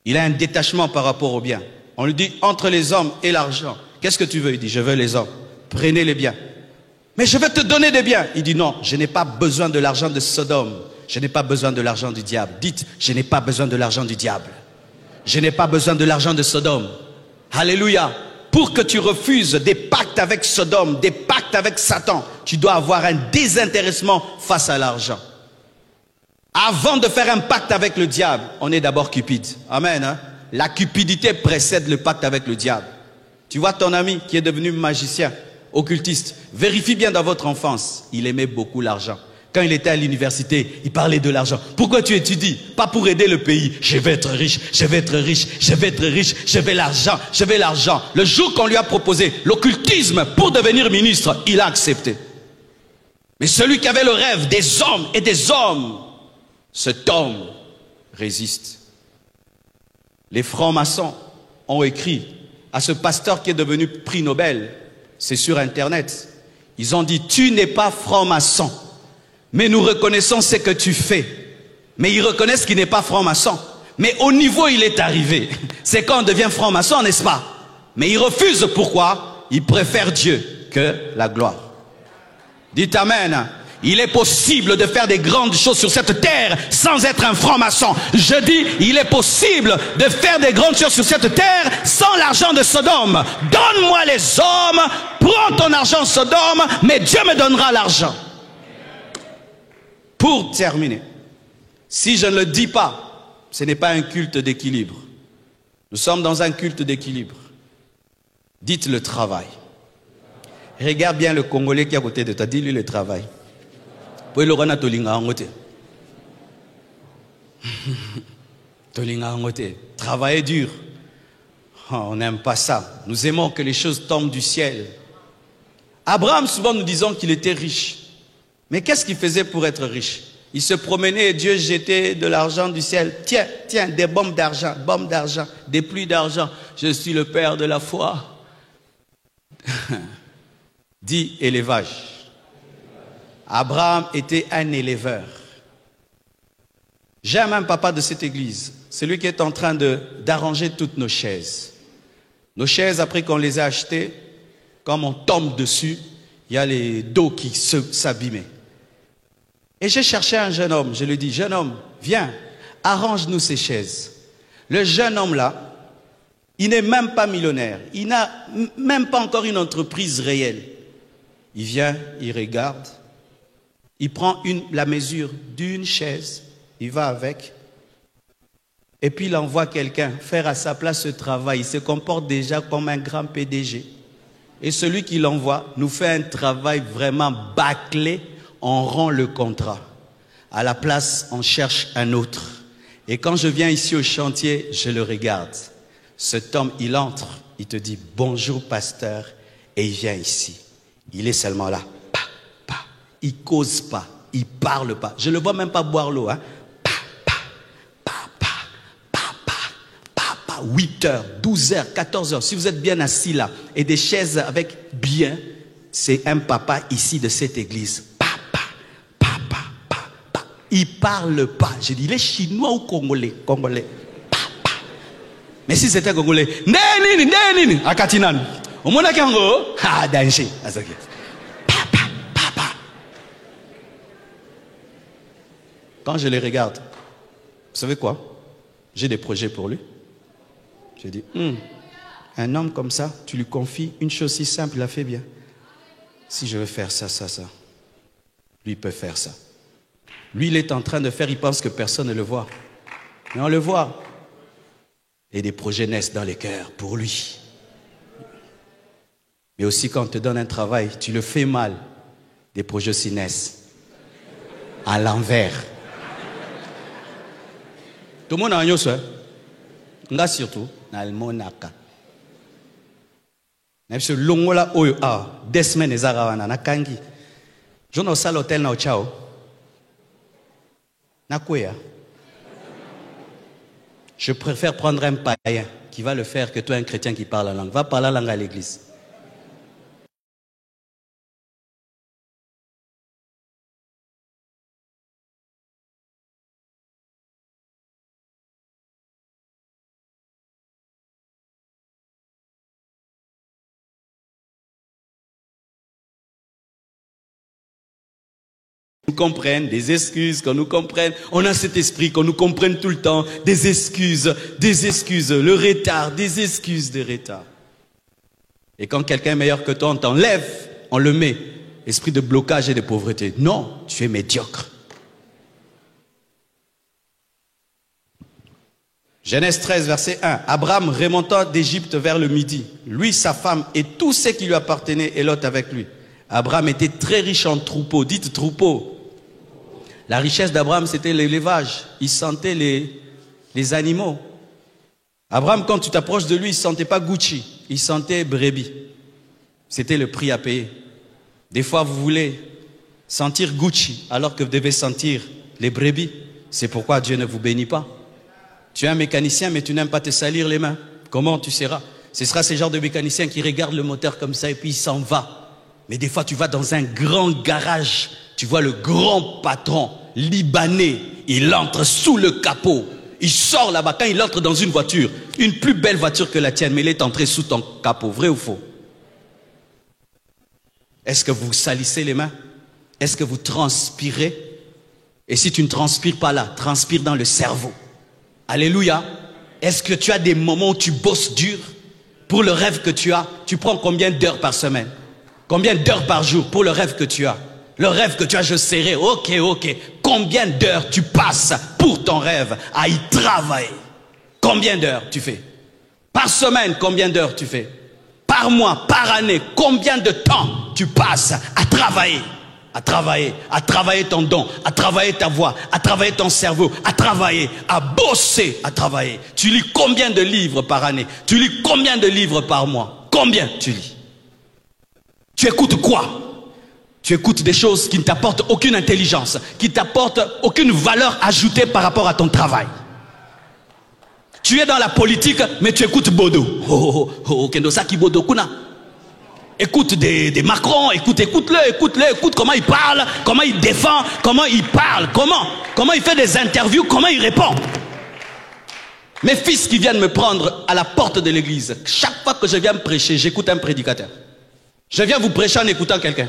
Il a un détachement par rapport aux biens. On lui dit entre les hommes et l'argent. Qu'est-ce que tu veux? Il dit je veux les hommes. Prenez les biens. Mais je vais te donner des biens. Il dit non, je n'ai pas besoin de l'argent de Sodome. Je n'ai pas besoin de l'argent du diable. Dites, je n'ai pas besoin de l'argent du diable. Je n'ai pas besoin de l'argent de Sodome. Alléluia. Pour que tu refuses des pactes avec Sodome, des pactes avec Satan, tu dois avoir un désintéressement face à l'argent. Avant de faire un pacte avec le diable, on est d'abord cupide. Amen. Hein? La cupidité précède le pacte avec le diable. Tu vois ton ami qui est devenu magicien, occultiste, vérifie bien dans votre enfance, il aimait beaucoup l'argent. Quand il était à l'université, il parlait de l'argent. Pourquoi tu étudies? Pas pour aider le pays. Je vais être riche, je vais être riche, je vais être riche, je vais l'argent, je vais l'argent. Le jour qu'on lui a proposé l'occultisme pour devenir ministre, il a accepté. Mais celui qui avait le rêve des hommes et des hommes, Cet homme résiste. Les francs-maçons ont écrit à ce pasteur qui est devenu prix Nobel, c'est sur Internet. Ils ont dit, tu n'es pas franc-maçon, mais nous reconnaissons ce que tu fais. Mais ils reconnaissent qu'il n'est pas franc-maçon. Mais au niveau où il est arrivé, c'est quand on devient franc-maçon, n'est-ce pas? Mais il refuse, pourquoi? Il préfère Dieu que la gloire. Dites Amen. Il est possible de faire des grandes choses sur cette terre sans être un franc-maçon. Je dis, il est possible de faire des grandes choses sur cette terre sans l'argent de Sodome. Donne-moi les hommes, prends ton argent Sodome, mais Dieu me donnera l'argent. Pour terminer, si je ne le dis pas, ce n'est pas un culte d'équilibre. Nous sommes dans un culte d'équilibre. Dites le travail. Regarde bien le Congolais qui est à côté de toi, dis-lui le travail. Travailler dur. Oh, on n'aime pas ça. Nous aimons que les choses tombent du ciel. Abraham, souvent nous disons qu'il était riche. Mais qu'est-ce qu'il faisait pour être riche? Il se promenait et Dieu jetait de l'argent du ciel. Tiens, tiens, des bombes d'argent, des pluies d'argent. Je suis le père de la foi. Dit élevage. Abraham était un éleveur. J'aime un papa de cette église, celui qui est en train d'arranger toutes nos chaises. Nos chaises, après qu'on les a achetées, comme on tombe dessus, il y a les dos qui s'abîmaient. Et j'ai cherché un jeune homme, je lui ai dit, jeune homme, viens, arrange-nous ces chaises. Le jeune homme là, il n'est même pas millionnaire, il n'a même pas encore une entreprise réelle. Il vient, il regarde, il prend la mesure d'une chaise, il va avec, et puis il envoie quelqu'un faire à sa place ce travail. Il se comporte déjà comme un grand PDG. Et celui qui l'envoie nous fait un travail vraiment bâclé, on rend le contrat. À la place, on cherche un autre. Et quand je viens ici au chantier, je le regarde. Cet homme, il entre, il te dit « Bonjour pasteur » et il vient ici. Il est seulement là. Il cause pas, il parle pas. Je ne le vois même pas boire l'eau. Hein. 8 heures, 12 heures, 14 heures. Si vous êtes bien assis là et des chaises avec bien, c'est un papa ici de cette église. Il parle pas. Je dis, il est chinois ou congolais? Congolais. Mais si c'était congolais, Ndenini, Akatinan. Au monde à Kango, ah, danger. Quand je les regarde, vous savez quoi? J'ai des projets pour lui. Je dis, un homme comme ça, tu lui confies une chose si simple, il a fait bien. Si je veux faire ça, lui il peut faire ça. Lui, il est en train de faire, il pense que personne ne le voit. Mais on le voit. Et des projets naissent dans les cœurs pour lui. Mais aussi quand on te donne un travail, tu le fais mal, des projets aussi naissent. À l'envers. Tout le monde a un yoso. Nga surtout, na le monaka. N'importe longola oyo a 2 semaines ezara wana na kangi. Je n'ai pas l'hôtel na chao. Na kwea. Je préfère prendre un païen qui va le faire que toi un chrétien qui parle la langue. Va parler la langue à l'église. Comprennent, des excuses, qu'on nous comprenne. On a cet esprit qu'on nous comprenne tout le temps. Des excuses, le retard, des excuses de retard. Et quand quelqu'un est meilleur que toi, on t'enlève, on le met. Esprit de blocage et de pauvreté. Non, tu es médiocre. Genèse 13, verset 1. Abraham remonta d'Égypte vers le midi. Lui, sa femme et tout ce qui lui appartenait, et Lot avec lui. Abraham était très riche en troupeaux. Dites troupeaux. La richesse d'Abraham, c'était l'élevage. Il sentait les animaux. Abraham, quand tu t'approches de lui, il ne sentait pas Gucci. Il sentait brebis. C'était le prix à payer. Des fois, vous voulez sentir Gucci alors que vous devez sentir les brebis. C'est pourquoi Dieu ne vous bénit pas. Tu es un mécanicien, mais tu n'aimes pas te salir les mains. Comment tu seras? Ce sera ce genre de mécanicien qui regarde le moteur comme ça et puis il s'en va. Mais des fois, tu vas dans un grand garage, tu vois le grand patron libanais, il entre sous le capot. Il sort là-bas, quand il entre dans une voiture, une plus belle voiture que la tienne, mais il est entré sous ton capot. Vrai ou faux? Est-ce que vous salissez les mains? Est-ce que vous transpirez? Et si tu ne transpires pas là, transpire dans le cerveau. Alléluia. Est-ce que tu as des moments où tu bosses dur pour le rêve que tu as? Tu prends combien d'heures par semaine? Combien d'heures par jour pour le rêve que tu as? Le rêve que tu as, je serai. Ok. Combien d'heures tu passes pour ton rêve à y travailler? Combien d'heures tu fais? Par semaine, combien d'heures tu fais? Par mois, par année, combien de temps tu passes à travailler? À travailler ton don, à travailler ta voix, à travailler ton cerveau, à travailler, à bosser, à travailler. Tu lis combien de livres par année? Tu lis combien de livres par mois? Combien tu lis? Tu écoutes quoi? Tu écoutes des choses qui ne t'apportent aucune intelligence, qui ne t'apportent aucune valeur ajoutée par rapport à ton travail. Tu es dans la politique, mais tu écoutes Bodo. Kendo Saki Bodo Kuna. Écoute des Macron, écoute comment il parle, comment il défend, comment il parle, comment il fait des interviews, comment il répond. Mes fils qui viennent me prendre à la porte de l'église, chaque fois que je viens me prêcher, j'écoute un prédicateur. Je viens vous prêcher en écoutant quelqu'un.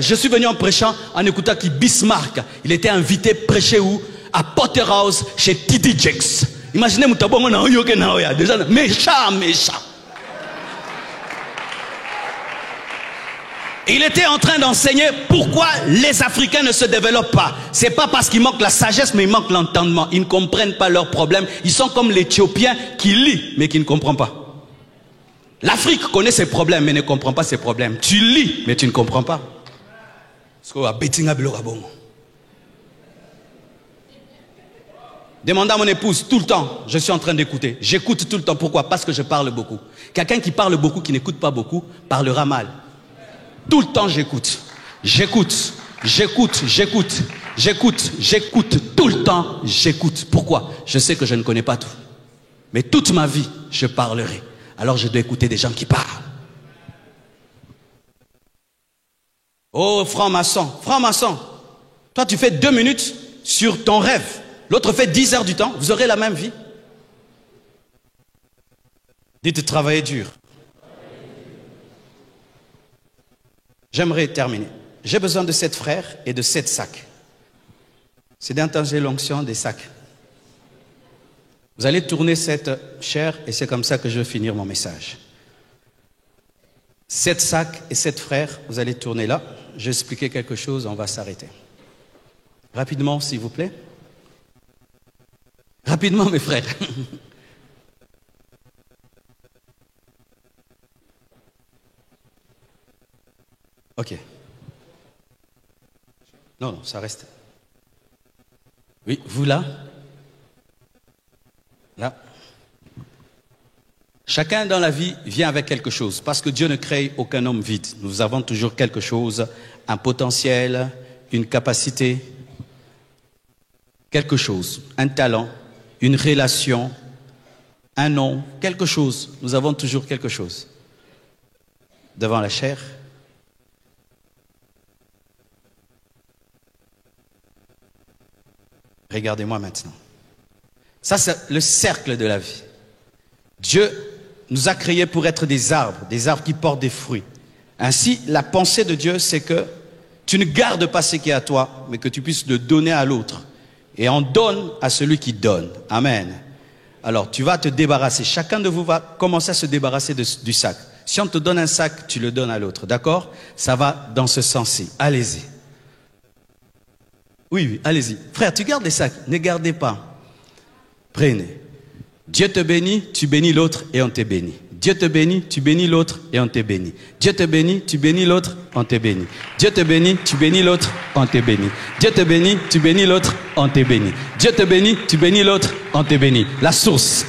Je suis venu en prêchant, en écoutant qui Bismarck. Il était invité prêcher où? À Potterhouse, chez T.D. Jakes. Imaginez, déjà méchant. Il était en train d'enseigner pourquoi les Africains ne se développent pas. C'est pas parce qu'il manque la sagesse, mais il manque l'entendement. Ils ne comprennent pas leurs problèmes. Ils sont comme l'Éthiopien qui lit, mais qui ne comprend pas. L'Afrique connaît ses problèmes, mais ne comprend pas ses problèmes. Tu lis, mais tu ne comprends pas. Demande à mon épouse tout le temps, je suis en train d'écouter. J'écoute tout le temps. Pourquoi? Parce que je parle beaucoup. Quelqu'un qui parle beaucoup, qui n'écoute pas beaucoup, parlera mal. Tout le temps j'écoute. J'écoute. Tout le temps j'écoute. Pourquoi? Je sais que je ne connais pas tout. Mais toute ma vie, je parlerai. Alors je dois écouter des gens qui parlent. Oh, franc-maçon. Toi tu fais 2 minutes sur ton rêve. L'autre fait 10 heures du temps. Vous aurez la même vie. Dites travailler dur. J'aimerais terminer. J'ai besoin de 7 frères et de 7 sacs. C'est d'interroger l'onction des sacs. Vous allez tourner cette chair et c'est comme ça que je vais finir mon message. 7 sacs et 7 frères, vous allez tourner là. Je vais expliquer quelque chose, on va s'arrêter. Rapidement, s'il vous plaît. Rapidement, mes frères. Ok. Non, ça reste. Oui, vous là. Là. Chacun dans la vie vient avec quelque chose, parce que Dieu ne crée aucun homme vide. Nous avons toujours quelque chose, un potentiel, une capacité, quelque chose, un talent, une relation, un nom, quelque chose. Nous avons toujours quelque chose. Devant la chair. Regardez-moi maintenant. Ça, c'est le cercle de la vie. Dieu nous a créés pour être des arbres qui portent des fruits. Ainsi, la pensée de Dieu, c'est que tu ne gardes pas ce qui est à toi, mais que tu puisses le donner à l'autre. Et on donne à celui qui donne. Amen. Alors, tu vas te débarrasser. Chacun de vous va commencer à se débarrasser du sac. Si on te donne un sac, tu le donnes à l'autre. D'accord? Ça va dans ce sens-ci. Allez-y. Oui, allez-y. Frère, tu gardes les sacs. Ne gardez pas. Prenez. Dieu te bénit, tu bénis l'autre et on te bénit. Dieu te bénit, tu bénis l'autre et on te bénit. Dieu te bénit, tu bénis l'autre, on te bénit. Dieu te bénit, tu bénis l'autre, on te bénit. Dieu te bénit, tu bénis l'autre, on te bénit. Dieu te bénit, tu bénis l'autre, on te bénit. La source,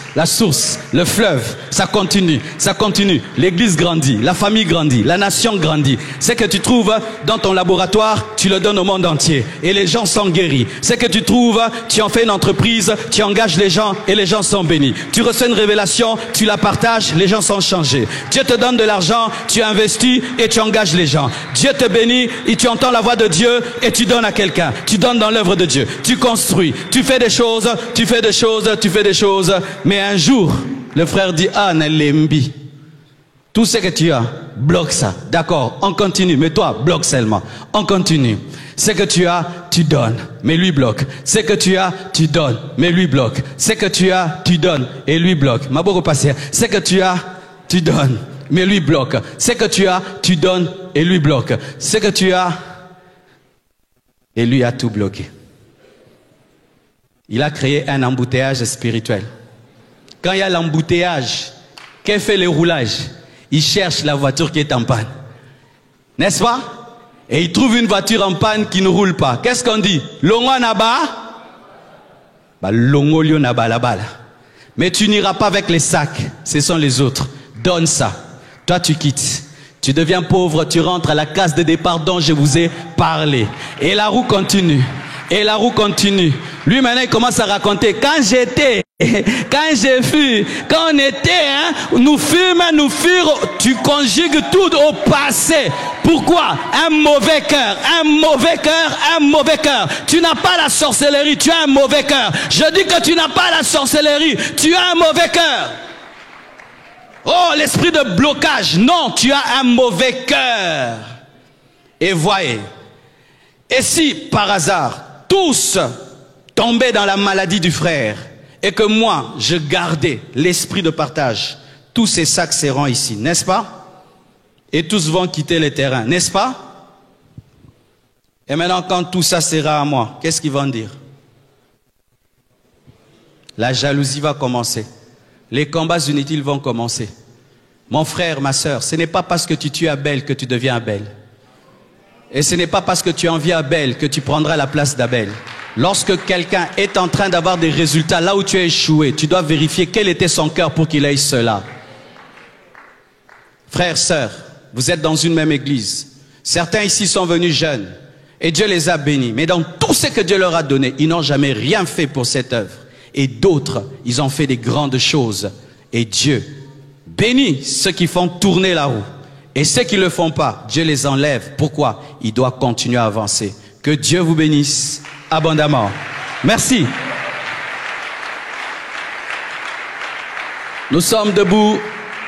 le fleuve, ça continue, ça continue. L'église grandit, la famille grandit, la nation grandit. Ce que tu trouves dans ton laboratoire, tu le donnes au monde entier. Et les gens sont guéris. Ce que tu trouves, tu en fais une entreprise, tu engages les gens et les gens sont bénis. Tu reçois une révélation, tu la partages, les gens sont changés. Dieu te donne de l'argent, tu investis et tu engages les gens. Dieu te bénit et tu entends la voix de Dieu et tu donnes à quelqu'un. Tu donnes dans l'œuvre de Dieu. Tu construis, tu fais des choses, tu fais des choses, tu fais des choses. Mais un jour, le frère dit, ah, Nalembi, tout ce que tu as, bloque ça. D'accord, on continue, mais toi, bloque seulement. On continue. Ce que tu as, tu donnes, mais lui bloque. Ce que tu as, tu donnes, mais lui bloque. Ce que tu as, tu donnes, et lui bloque. Ma beaucoup passé. Ce que tu as, tu donnes, mais lui bloque. Ce que tu as, tu donnes, et lui bloque. Ce que tu as, et lui a tout bloqué. Il a créé un embouteillage spirituel. Quand il y a l'embouteillage, qu'est fait le roulage? Il cherche la voiture qui est en panne. N'est-ce pas? Et il trouve une voiture en panne qui ne roule pas. Qu'est-ce qu'on dit? Longo naba? Bah, longo lio naba la balle. Mais tu n'iras pas avec les sacs. Ce sont les autres. Donne ça. Toi, tu quittes. Tu deviens pauvre, tu rentres à la case de départ dont je vous ai parlé. Et la roue continue. Et la roue continue. Lui, maintenant, il commence à raconter. Quand j'étais, quand j'ai fui, quand on était, hein, nous fûmes, tu conjugues tout au passé. Pourquoi? Un mauvais cœur, un mauvais cœur, un mauvais cœur. Tu n'as pas la sorcellerie, tu as un mauvais cœur. Je dis que tu n'as pas la sorcellerie, tu as un mauvais cœur. Oh, l'esprit de blocage. Non, tu as un mauvais cœur. Et voyez. Et si, par hasard, tous tombaient dans la maladie du frère et que moi, je gardais l'esprit de partage, tous ces sacs seront ici, n'est-ce pas? Et tous vont quitter le terrain, n'est-ce pas? Et maintenant, quand tout ça sera à moi, qu'est-ce qu'ils vont dire? La jalousie va commencer. Les combats inutiles vont commencer. Mon frère, ma soeur, ce n'est pas parce que tu tues Abel que tu deviens Abel. Et ce n'est pas parce que tu envies Abel que tu prendras la place d'Abel. Lorsque quelqu'un est en train d'avoir des résultats là où tu as échoué, tu dois vérifier quel était son cœur pour qu'il ait cela. Frères, sœurs, vous êtes dans une même église. Certains ici sont venus jeunes et Dieu les a bénis. Mais dans tout ce que Dieu leur a donné, ils n'ont jamais rien fait pour cette œuvre. Et d'autres, ils ont fait des grandes choses. Et Dieu bénit ceux qui font tourner la roue. Et ceux qui ne le font pas, Dieu les enlève. Pourquoi? Ils doivent continuer à avancer. Que Dieu vous bénisse abondamment. Merci. Nous sommes debout,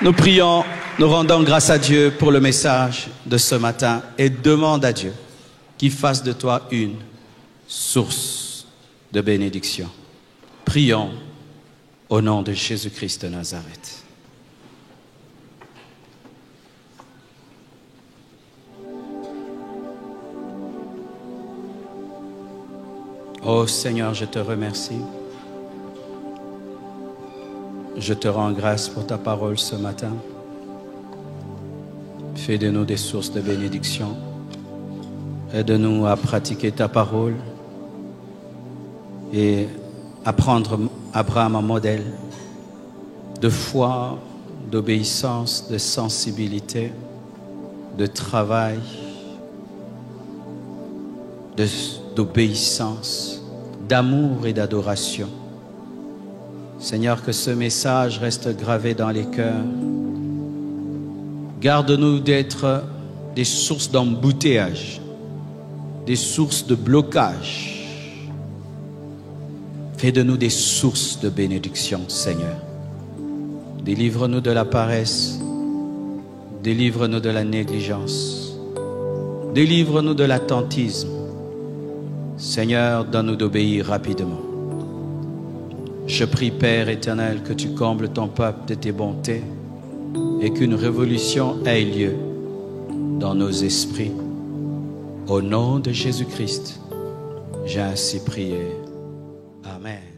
nous prions, nous rendons grâce à Dieu pour le message de ce matin et demande à Dieu qu'il fasse de toi une source de bénédiction. Prions au nom de Jésus-Christ de Nazareth. Oh Seigneur, je te remercie. Je te rends grâce pour ta parole ce matin. Fais de nous des sources de bénédiction. Aide-nous à pratiquer ta parole et à prendre Abraham en modèle de foi, d'obéissance, de sensibilité, de travail, d'obéissance, d'amour et d'adoration. Seigneur, que ce message reste gravé dans les cœurs. Garde-nous d'être des sources d'embouteillage, des sources de blocage. Fais de nous des sources de bénédiction, Seigneur. Délivre-nous de la paresse, délivre-nous de la négligence, délivre-nous de l'attentisme. Seigneur, donne-nous d'obéir rapidement. Je prie, Père éternel, que tu combles ton peuple de tes bontés et qu'une révolution ait lieu dans nos esprits. Au nom de Jésus-Christ, j'ai ainsi prié. Amen.